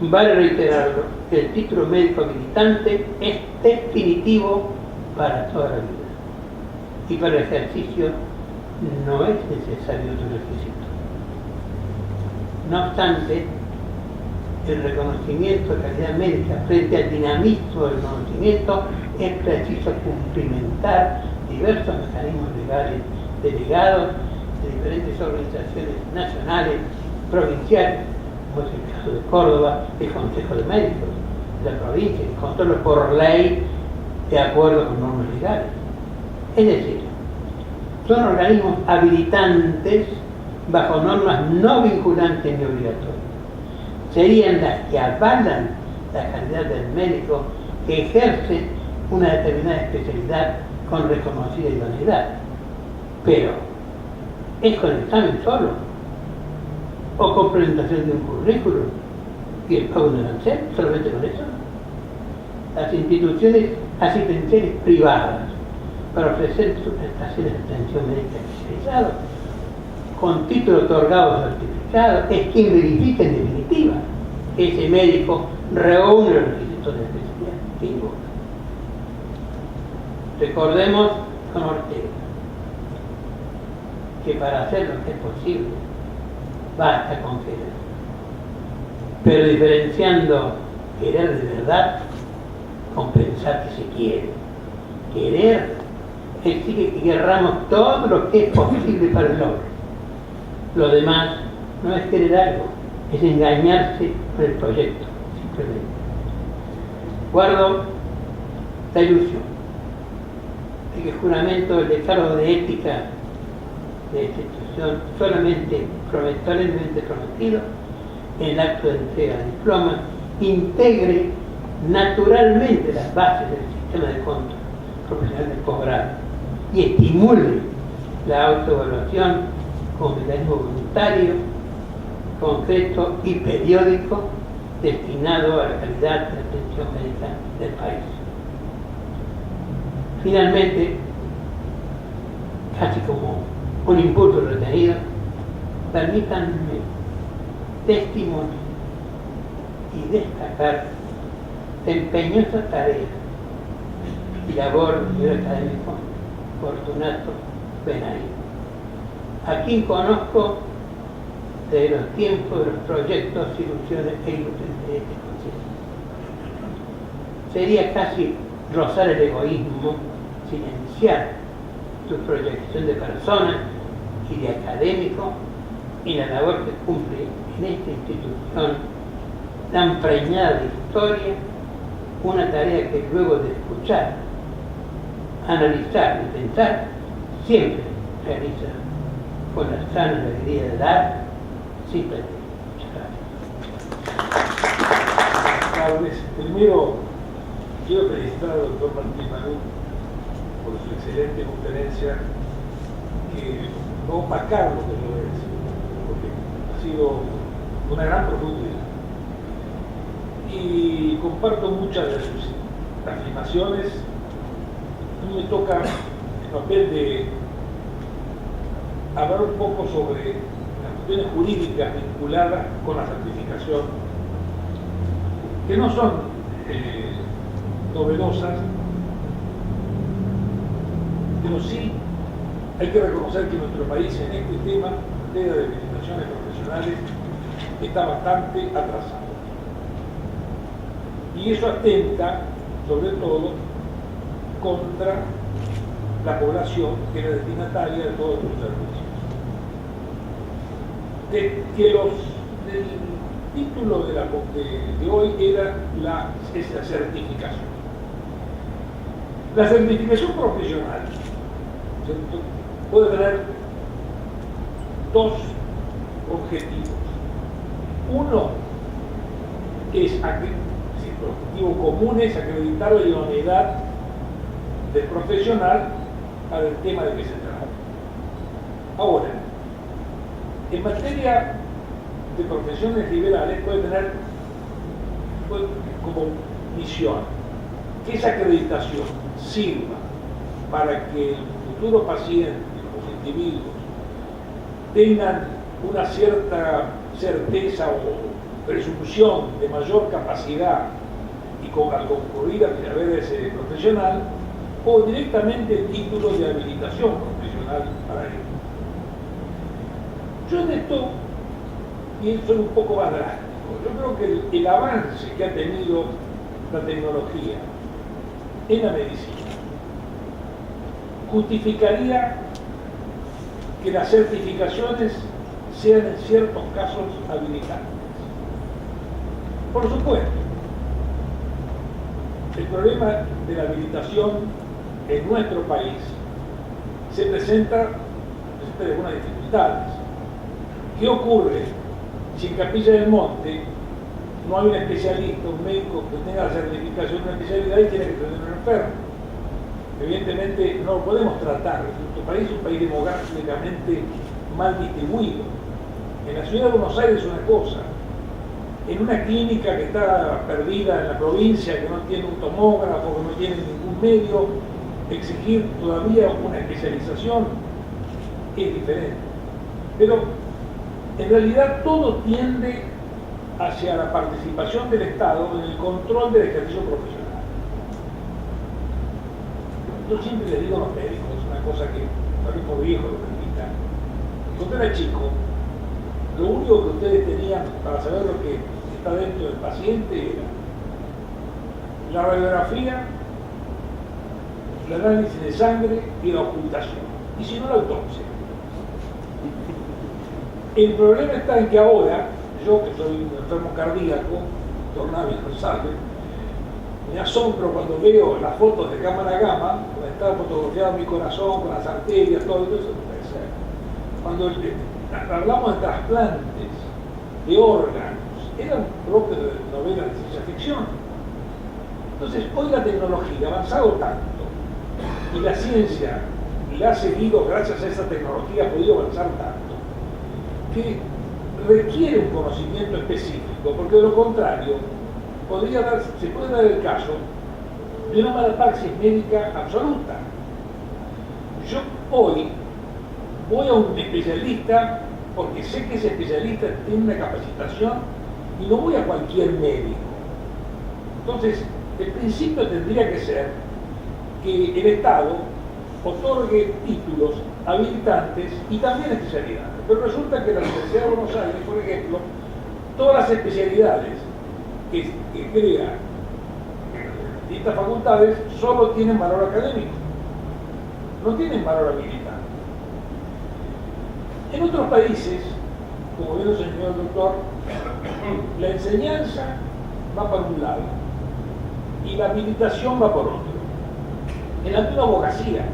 vale reiterarlo, el título médico habilitante es definitivo para toda la vida y para el ejercicio no es necesario otro requisito. No obstante, el reconocimiento de calidad médica frente al dinamismo del conocimiento es preciso cumplimentar diversos mecanismos legales delegados de diferentes organizaciones nacionales, provinciales, como es el caso de Córdoba, el Consejo de Médicos de la provincia, que controla por ley de acuerdo con normas legales. Es decir, son organismos habilitantes bajo normas no vinculantes ni obligatorias. Serían las que avalan la calidad del médico que ejerce una determinada especialidad con reconocida idoneidad. Pero, ¿es con el examen solo? ¿O con presentación de un currículum y el pago de un arancel? ¿Solamente con eso? Las instituciones asistenciales privadas para ofrecer sus prestaciones de atención médica especializada con título otorgado o certificado es quien verifica en definitiva que ese médico reúne los requisitos de especialidad. Ninguno. Recordemos con Ortega que para hacer lo que es posible basta con querer, pero diferenciando querer de verdad con pensar que se quiere. Querer exige que querramos todo lo que es posible para el logro. Lo demás no es querer algo, es engañarse con el proyecto, simplemente. Guardo la ilusión de que el juramento del decálogo de ética de esta institución, solemnemente prometido en el acto de entrega de diploma, integre naturalmente las bases del sistema de control profesional del posgrado y estimule la autoevaluación como mecanismo voluntario, concreto y periódico destinado a la calidad de la atención médica del país. Finalmente, casi como un impulso retenido, permítanme testimoniar y destacar la empeñosa tarea y labor del señor académico Fortunato Benaí, a quien conozco desde los tiempos de los proyectos, ilusiones e ilusiones de este consejo. Sería casi rozar el egoísmo silenciar su proyección de persona y de académico y la labor que cumple en esta institución tan preñada de historia, una tarea que luego de escuchar, analizar y pensar, siempre realiza con la sana alegría de dar, simplemente. Muchas gracias. Primero, quiero felicitar al doctor Martín Manú por su excelente conferencia, que no opacar lo que yo voy a decir, porque ha sido una gran profundidad. Y comparto muchas de sus afirmaciones. A mí me toca el papel de hablar un poco sobre las cuestiones jurídicas vinculadas con la certificación, que no son novedosas, pero sí hay que reconocer que nuestro país en este tema, en materia de habilitaciones profesionales, está bastante atrasado. Y eso atenta, sobre todo, contra la población que era destinataria de todos los servicios. El título de hoy era esa certificación. La certificación profesional, ¿cierto?, puede tener dos objetivos. Uno es el objetivo común es acreditar la idoneidad del profesional para el tema de que se trata. Ahora, En materia de profesiones liberales puede tener como misión que esa acreditación sirva para que el futuro paciente, los individuos, tengan una cierta certeza o presunción de mayor capacidad y al concurrir a haber ese profesional, o directamente el título de habilitación profesional para ello. Yo en esto soy un poco más drástico. Yo creo que el avance que ha tenido la tecnología en la medicina justificaría que las certificaciones sean en ciertos casos habilitantes. Por supuesto, el problema de la habilitación en nuestro país se presenta algunas dificultades. ¿Qué ocurre si en Capilla del Monte no hay un especialista, un médico que tenga la certificación de una especialidad y tiene que tener un enfermo? Evidentemente no lo podemos tratar. Nuestro país es un país demográficamente mal distribuido. En la ciudad de Buenos Aires es una cosa, en una clínica que está perdida en la provincia, que no tiene un tomógrafo, que no tiene ningún medio, exigir todavía una especialización es diferente. Pero en realidad todo tiende hacia la participación del Estado en el control del ejercicio profesional. Yo siempre les digo a los médicos, una cosa que los mismos viejos lo permitan. Cuando era chico, lo único que ustedes tenían para saber lo que está dentro del paciente era la radiografía, el análisis de sangre y la ocultación. Y si no, la autopsia. El problema está en que ahora, yo que soy un enfermo cardíaco, doctor Navia lo sabe, me asombro cuando veo las fotos de cámara gamma, donde está fotografiado mi corazón, con las arterias, todo eso no puede ser. Cuando hablamos de trasplantes, de órganos, eran propios de novelas de ciencia ficción. Entonces, hoy la tecnología ha avanzado tanto, y la ciencia la ha seguido gracias a esa tecnología, ha podido avanzar tanto, que requiere un conocimiento específico, porque de lo contrario, se puede dar el caso de una malapraxis médica absoluta. Yo hoy voy a un especialista porque sé que ese especialista tiene una capacitación y no voy a cualquier médico. Entonces, el principio tendría que ser que el Estado otorgue títulos habilitantes y también especialidades. Pero resulta que la Universidad de Buenos Aires, por ejemplo, todas las especialidades que crea distintas facultades solo tienen valor académico, no tienen valor habilitante. En otros países, como bien lo señaló el doctor, la enseñanza va por un lado y la habilitación va por otro. En la misma abogacía,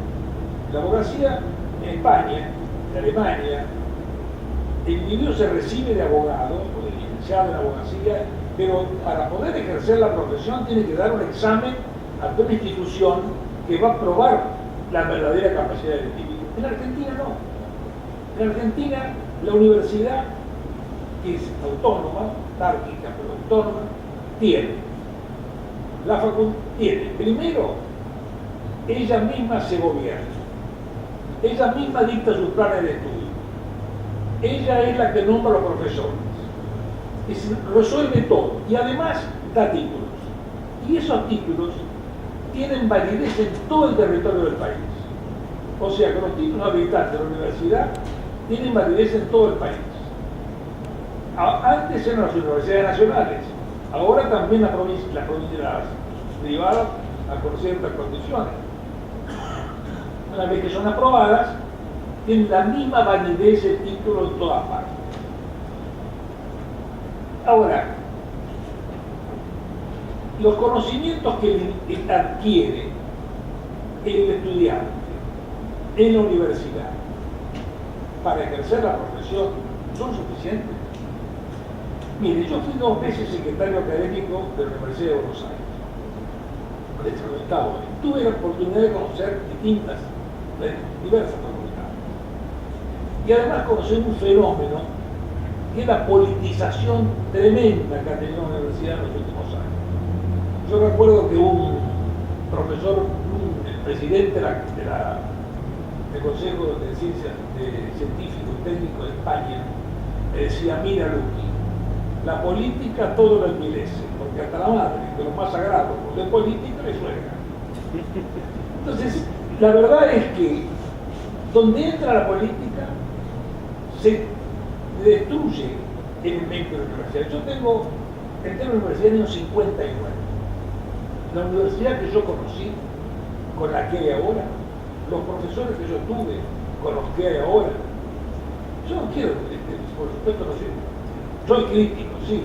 la abogacía en España, en Alemania, el individuo se recibe de abogado o de licenciado en abogacía, pero para poder ejercer la profesión tiene que dar un examen ante una institución que va a probar la verdadera capacidad del individuo. En Argentina no. En Argentina la universidad, que es autónoma, tárquica, pero autónoma, tiene la facultad, tiene primero, ella misma se gobierna, ella misma dicta sus planes de estudio, ella es la que nombra a los profesores, resuelve todo y además da títulos. Y esos títulos tienen validez en todo el territorio del país. O sea que los títulos habilitantes de la universidad tienen validez en todo el país. Antes eran las universidades nacionales, ahora también las provincias privadas con ciertas condiciones. Una vez que son aprobadas, tienen la misma validez el título en todas partes. Ahora, los conocimientos que adquiere el estudiante en la universidad para ejercer la profesión son suficientes. Mire, yo fui 2 veces secretario académico de la Universidad de Buenos Aires. Tuve la oportunidad de conocer diversas facultades. y además conocer un fenómeno que es la politización tremenda que ha tenido la universidad en los últimos años. Yo recuerdo que un profesor, el presidente del Consejo de Ciencias Científico y Técnico de España, me decía: mira, Luqui, la política todo lo envilece, porque hasta la madre, de lo más sagrado, porque es política, le suena. Entonces, la verdad es que donde entra la política se destruye el invento de la universidad. Yo tengo el tema de la universidad en el año 59. La universidad que yo conocí, con la que hay ahora, los profesores que yo tuve, con los que hay ahora, yo no quiero, por supuesto, soy crítico, sí,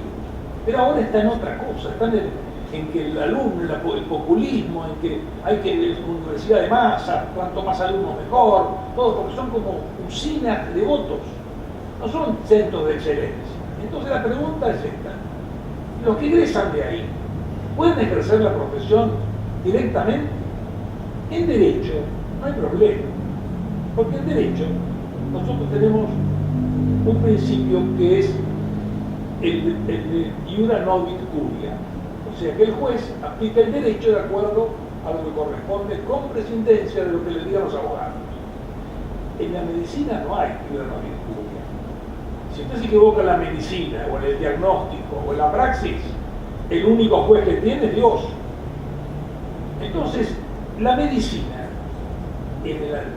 pero ahora está en otra cosa, está en que el alumno, el populismo, en que hay que una universidad de masa, cuanto más alumnos mejor, todo, porque son como usinas de votos, no son centros de excelencia. Entonces la pregunta es esta: los que egresan de ahí, ¿pueden ejercer la profesión directamente? En derecho no hay problema, porque en derecho nosotros tenemos un principio que es el de iura novit curia, o sea que el juez aplica el derecho de acuerdo a lo que corresponde con prescindencia de lo que le digan los abogados. En la medicina no hay iura novit curia. Si usted se equivoca en la medicina o en el diagnóstico o en la praxis, el único juez que tiene es Dios. Entonces, la medicina,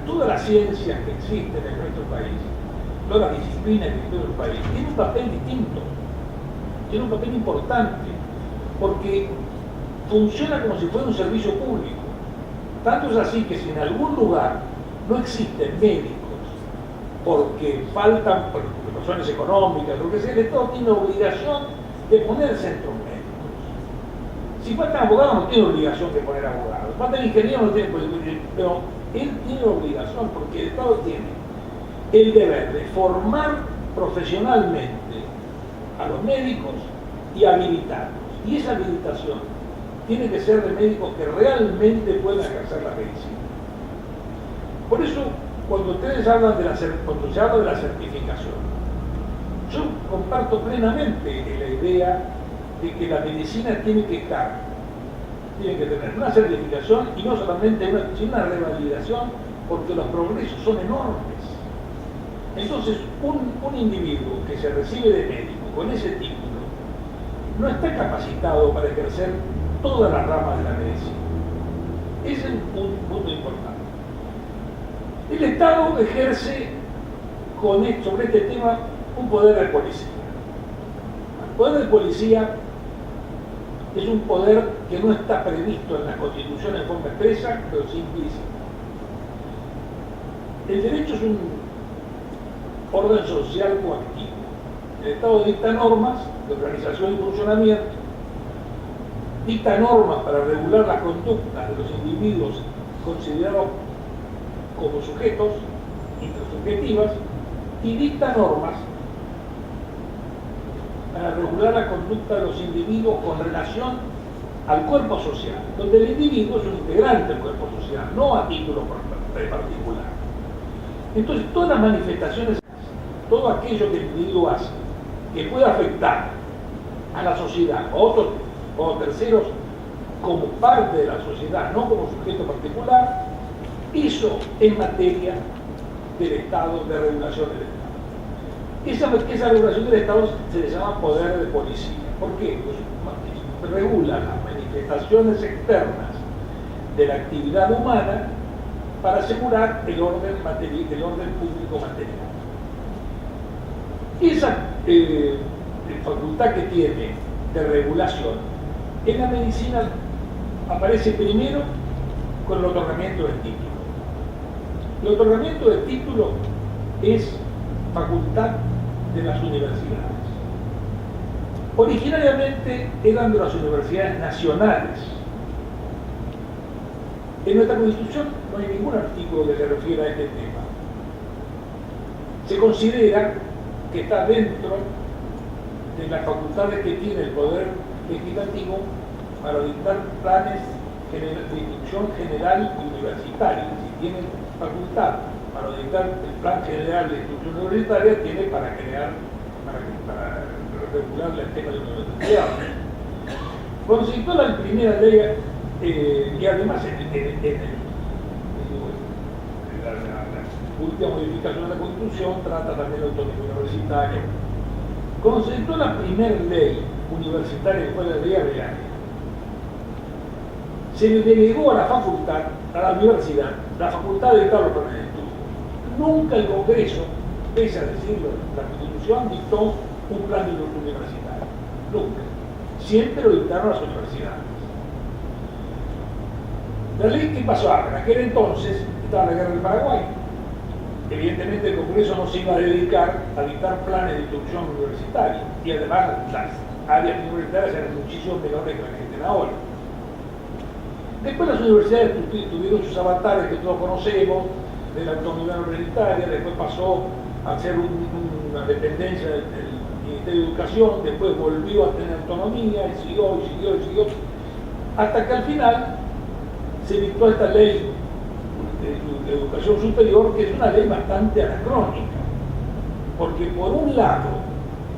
todas las ciencias que existen en nuestro país, todas las disciplinas que existen en nuestro país, tiene un papel distinto, tiene un papel importante, porque funciona como si fuera un servicio público. Tanto es así que si en algún lugar no existen médicos, porque faltan, por razones económicas, lo que sea, el Estado tiene obligación de poner centros médicos. Si faltan abogados, no tiene obligación de poner abogados. Faltan ingenieros, no tiene, pero él tiene obligación, porque el Estado tiene el deber de formar profesionalmente a los médicos y habilitarlos. Y esa habilitación tiene que ser de médicos que realmente puedan ejercer la medicina. Por eso, cuando ustedes hablan cuando se habla de la certificación, yo comparto plenamente la idea de que la medicina tiene que tener una certificación, y no solamente sino una revalidación, porque los progresos son enormes. Entonces, un individuo que se recibe de médico con ese título no está capacitado para ejercer todas las ramas de la medicina. Ese es un punto importante. El Estado ejerce sobre este tema un poder de policía. El poder de policía es un poder que no está previsto en la Constitución en forma expresa, pero sí implícita. El derecho es un orden social coactivo. El Estado dicta normas de organización y funcionamiento, dicta normas para regular la conducta de los individuos considerados como sujetos intersubjetivas, y dicta normas para regular la conducta de los individuos con relación al cuerpo social, donde el individuo es un integrante del cuerpo social, no a título particular. Entonces, todas las manifestaciones, todo aquello que el individuo hace que pueda afectar a la sociedad o terceros como parte de la sociedad, no como sujeto particular, eso es materia del Estado, de regulación del Estado. Esa regulación del Estado se le llama poder de policía. ¿Por qué? Pues regula las manifestaciones externas de la actividad humana para asegurar el orden público material. Esa facultad que tiene de regulación en la medicina aparece primero con el otorgamiento del título. El otorgamiento del título es facultad de las universidades. Originariamente eran de las universidades nacionales. En nuestra Constitución no hay ningún artículo que se refiera a este tema. Se considera que está dentro de las facultades que tiene el Poder Legislativo para dictar planes de instrucción general y universitaria. Si tienen facultad para dictar el plan general de instrucción universitaria, tiene para regular el tema de universidad. Cuando se dictó la primera ley, y además la última modificación de la Constitución trata también de la autonomía universitaria. Cuando se dictó la primera ley universitaria, que fue la ley Avellaneda, se le delegó a la facultad, a la universidad, la facultad de dictar los planes de estudio. Nunca el Congreso, pese a decirlo, la Constitución dictó un plan de universitario. Nunca. Siempre lo dictaron las universidades. La ley que pasó en aquel entonces estaba la guerra del Paraguay. Evidentemente el Congreso no se iba a dedicar a dictar planes de instrucción universitaria, y además las áreas universitarias eran muchísimo menores que las que tienen ahora. Después las universidades tuvieron sus avatares que todos conocemos, de la autonomía universitaria, después pasó a ser una dependencia del Ministerio de Educación, después volvió a tener autonomía, y siguió, hasta que al final se dictó esta ley de educación superior, que es una ley bastante anacrónica, porque por un lado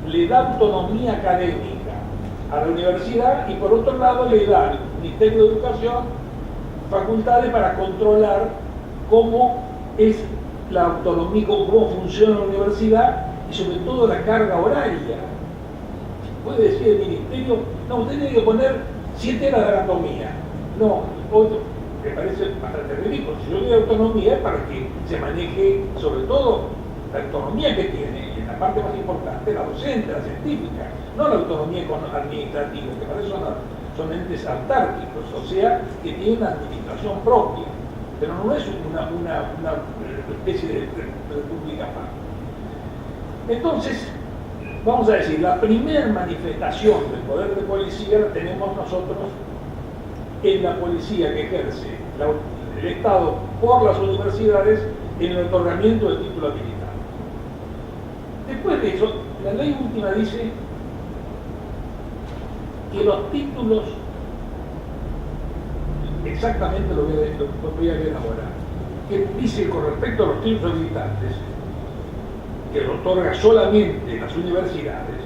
le da autonomía académica a la universidad y por otro lado le da al Ministerio de Educación facultades para controlar cómo es la autonomía, cómo funciona la universidad y sobre todo la carga horaria. Puede decir el ministerio, no, usted tiene que poner 7 horas de anatomía. No, otro, me parece bastante ridículo. Si yo doy autonomía es para que se maneje sobre todo la autonomía que tiene, y en la parte más importante, la docente, la científica, no la autonomía administrativa, que para eso son entes autárquicos, o sea, que tienen una administración propia, pero no es una especie de república aparte. Entonces, vamos a decir, la primera manifestación del poder de policía la tenemos nosotros en la policía que ejerce el Estado por las universidades en el otorgamiento del título habilitante. Después de eso, la ley última dice que los títulos, exactamente lo voy a leer ahora, que dice con respecto a los títulos habilitantes, que lo otorga solamente las universidades,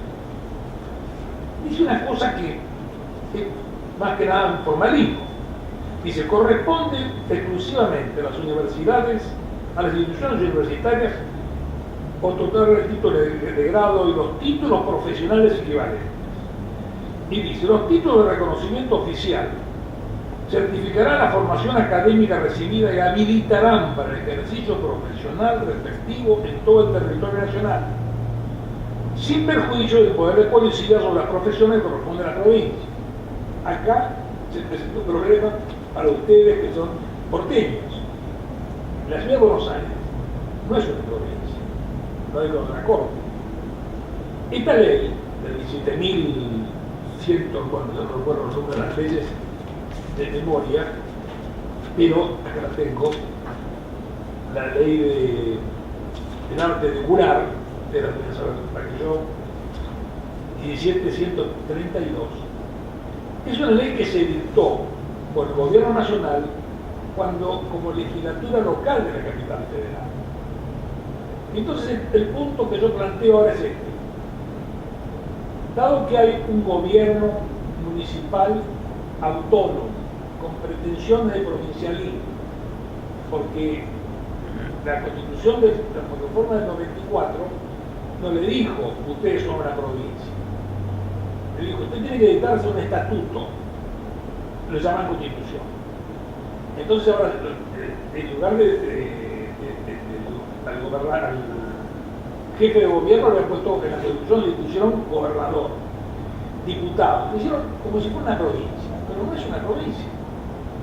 dice una cosa que más que nada un formalismo. Dice, corresponde exclusivamente a las universidades, a las instituciones universitarias, otorgar el título de grado y los títulos profesionales equivalentes. Y dice, los títulos de reconocimiento oficial certificarán la formación académica recibida y habilitarán para el ejercicio profesional respectivo en todo el territorio nacional, sin perjuicio del poder de policía sobre las profesiones que corresponden a la provincia. Acá se presentó un problema para ustedes que son porteños. La ciudad de Buenos Aires no es una provincia, no hay otra corte. Esta ley del 17.100, cuando no recuerdo el número de las leyes de memoria, pero acá la tengo, la ley del arte de curar, de la para que yo, 1732, es una ley que se dictó por el gobierno nacional cuando como legislatura local de la capital federal. Entonces el punto que yo planteo ahora es este. Dado que hay un gobierno municipal autónomo, con pretensiones de provincialismo, porque la Constitución de la Reforma del 94 no le dijo, ustedes son una provincia. Le dijo, usted tiene que dictarse un estatuto, lo llaman Constitución. Entonces ahora, en lugar al jefe de gobierno le han puesto en la Constitución de institución gobernador, diputado. Lo hicieron como si fuera una provincia, pero no es una provincia,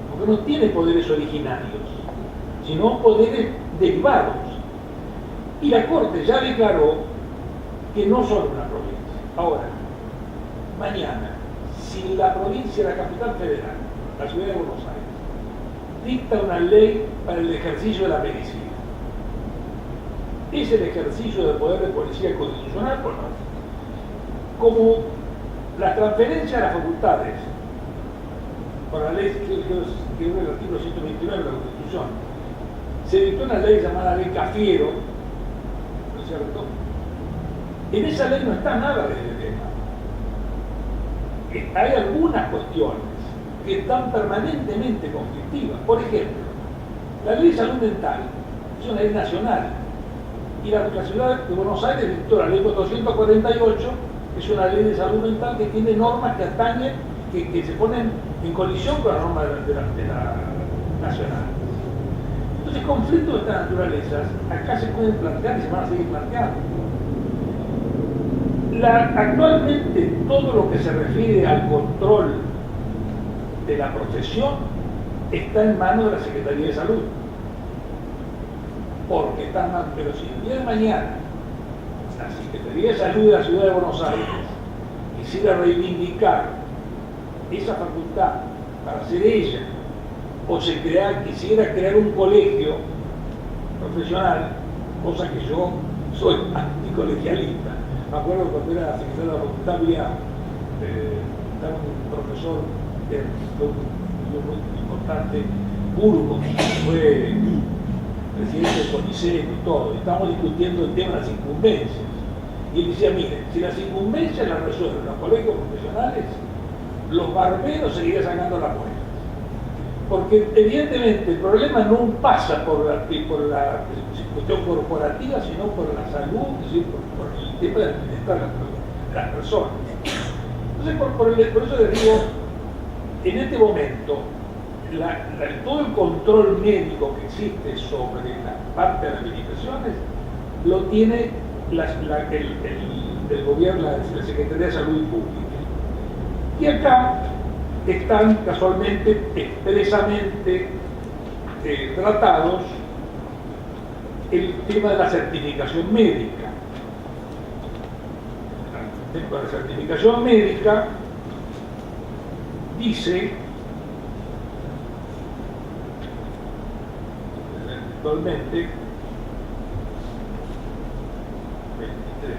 porque no tiene poderes originarios, sino poderes derivados. Y la Corte ya declaró que no son una provincia. Ahora, mañana, si la provincia, la capital federal, la ciudad de Buenos Aires, dicta una ley para el ejercicio de la medicina, ¿es el ejercicio del poder de policía constitucional o no? Como la transferencia de las facultades por la ley, que es el artículo 129 de la Constitución, se dictó una ley llamada Ley Cafiero, ¿no es cierto? En esa ley no está nada de este tema. Hay algunas cuestiones que están permanentemente conflictivas. Por ejemplo, la ley de salud mental es una ley nacional y la ciudad de Buenos Aires dictó la ley 448, que es una ley de salud mental que tiene normas que atañen, que se ponen en colisión con la norma de la nacional. Entonces, conflictos de estas naturalezas acá se pueden plantear y se van a seguir planteando. Actualmente todo lo que se refiere al control de la profesión está en manos de la Secretaría de Salud. Porque está mal, pero si el día de mañana la Secretaría de Salud de la Ciudad de Buenos Aires quisiera reivindicar esa facultad para ser ella, o quisiera crear un colegio profesional, cosa que yo soy anticolegialista. Me acuerdo cuando era secretario de la facultad, estaba un profesor que fue muy importante, Burgos, fue presidente del CONICET y todo, y estábamos discutiendo el tema de las incumbencias. Y él decía, miren, si las incumbencias las resuelven los colegios profesionales, los barberos seguirían sacando las puertas. Porque evidentemente el problema no pasa por la cuestión corporativa, sino por la salud, es decir, por el tema del bienestar de las personas. Entonces, por eso les digo, en este momento, todo el control médico que existe sobre la parte de las medicaciones lo tiene el gobierno, la Secretaría de Salud Pública. Y acá están casualmente, expresamente tratados el tema de la certificación médica. La certificación médica dice actualmente 23.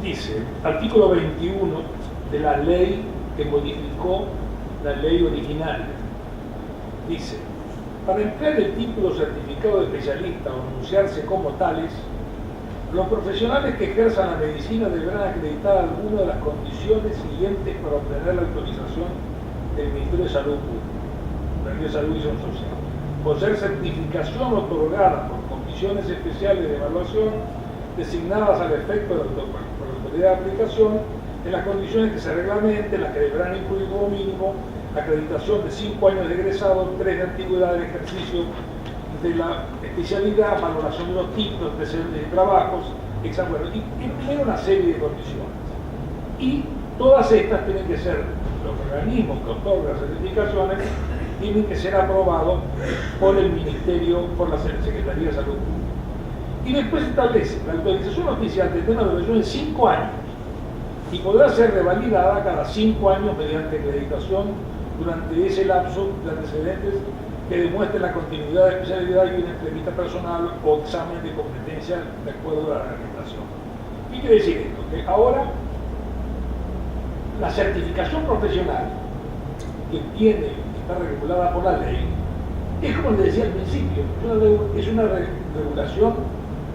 Dice, artículo 21 de la ley que modificó la ley original, dice, para emplear el título certificado de especialista o anunciarse como tales, los profesionales que ejerzan la medicina deberán acreditar alguna de las condiciones siguientes para obtener la autorización del Ministerio de Salud Pública, la Ley de Salud y Acción Social. Posee certificación otorgada por comisiones especiales de evaluación designadas al efecto por la autoridad de aplicación en las condiciones que se reglamenten, las que deberán incluir como mínimo la acreditación de 5 años de egresado, 3 de antigüedad del ejercicio de la especialidad, valoración de los títulos, antecedentes de trabajos, bueno, y primero una serie de condiciones. Y todas estas tienen que ser, los organismos que otorgan las certificaciones, tienen que ser aprobados por el Ministerio, por la Secretaría de Salud Pública. Y después establece la autorización oficial tendrá una duración de 5 años y podrá ser revalidada cada 5 años mediante acreditación durante ese lapso de antecedentes que demuestren la continuidad de especialidad y una entrevista personal o examen de competencia de acuerdo a la reglamentación. ¿Qué quiere decir esto? Que ahora la certificación profesional que está regulada por la ley, es como les decía al principio, es una regulación,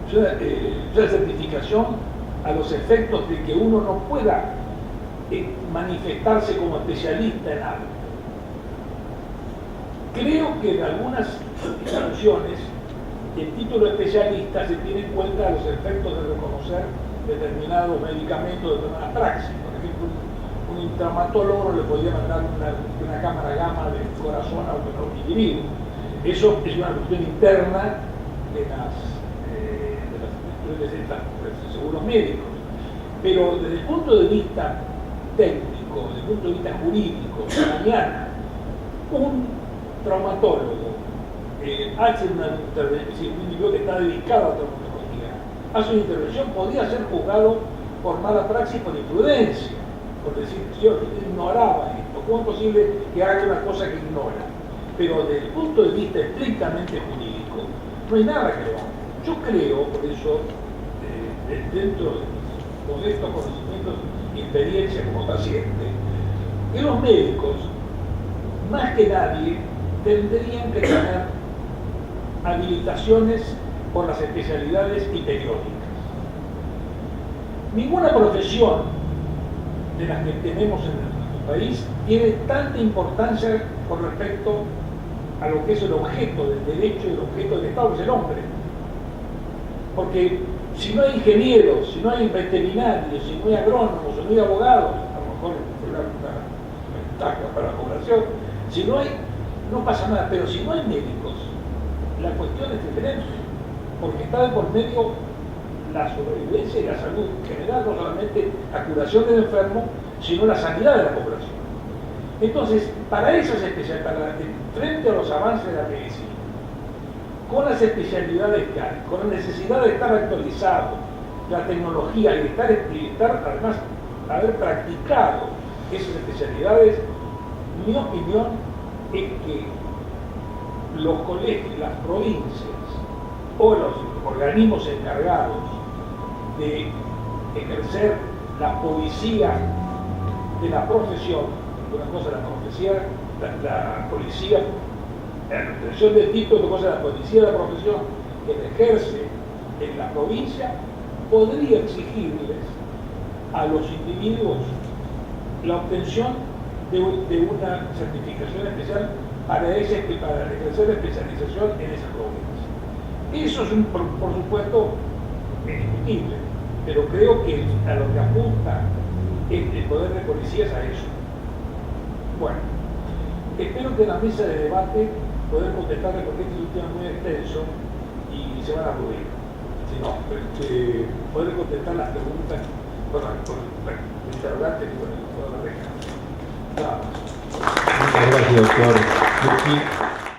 es una certificación a los efectos de que uno no pueda manifestarse como especialista en algo. Creo que en algunas instituciones el título de especialista se tiene en cuenta a los efectos de reconocer determinados medicamentos de determinadas praxis. Por ejemplo, un traumatólogo le podría mandar una cámara gamma del corazón a un individuo. Eso es una cuestión interna de las seguros médicos. Pero desde el punto de vista técnico, desde el punto de vista jurídico, mañana un traumatólogo hace una intervención, un individuo que está dedicado a traumatología, hace una intervención, podría ser juzgado por mala praxis, por imprudencia, por decir, yo ignoraba esto, ¿cómo es posible que haga una cosa que ignora? Pero desde el punto de vista estrictamente jurídico, No hay nada que levante. Yo creo, por eso, dentro de mis modestos conocimientos y experiencia como paciente, que los médicos, más que nadie, tendrían que tener habilitaciones por las especialidades epidemiológicas. Ninguna profesión de las que tenemos en nuestro país tiene tanta importancia con respecto a lo que es el objeto del derecho y el objeto del Estado, que es el hombre. Porque si no hay ingenieros, si no hay veterinarios, si no hay agrónomos, si no hay abogados, a lo mejor será una ventaja para la población, si no hay, no pasa nada, pero si no hay médicos, la cuestión es diferente, porque está de por medio la sobrevivencia y la salud general, no solamente la curación del enfermo, sino la sanidad de la población. Entonces, para esas especialidades, frente a los avances de la medicina, con las especialidades que hay, con la necesidad de estar actualizado, la tecnología y estar además, haber practicado esas especialidades, mi opinión es que los colegios, las provincias o los organismos encargados de ejercer la policía de la profesión, una cosa la policía, la expresión del título, otra cosa la policía de la profesión, que la ejerce en la provincia, podría exigirles a los individuos la obtención de una certificación especial para ejercer la especialización en esa provincia. Eso es, por supuesto, indiscutible, pero creo que a lo que apunta el poder de policía es a eso. Bueno, espero que en la mesa de debate poder contestarle, porque este es un tema muy extenso y se van a aburrir. Si no, poder contestar las preguntas con el interrogante y con la reja. Nada más. Muchas gracias, doctor.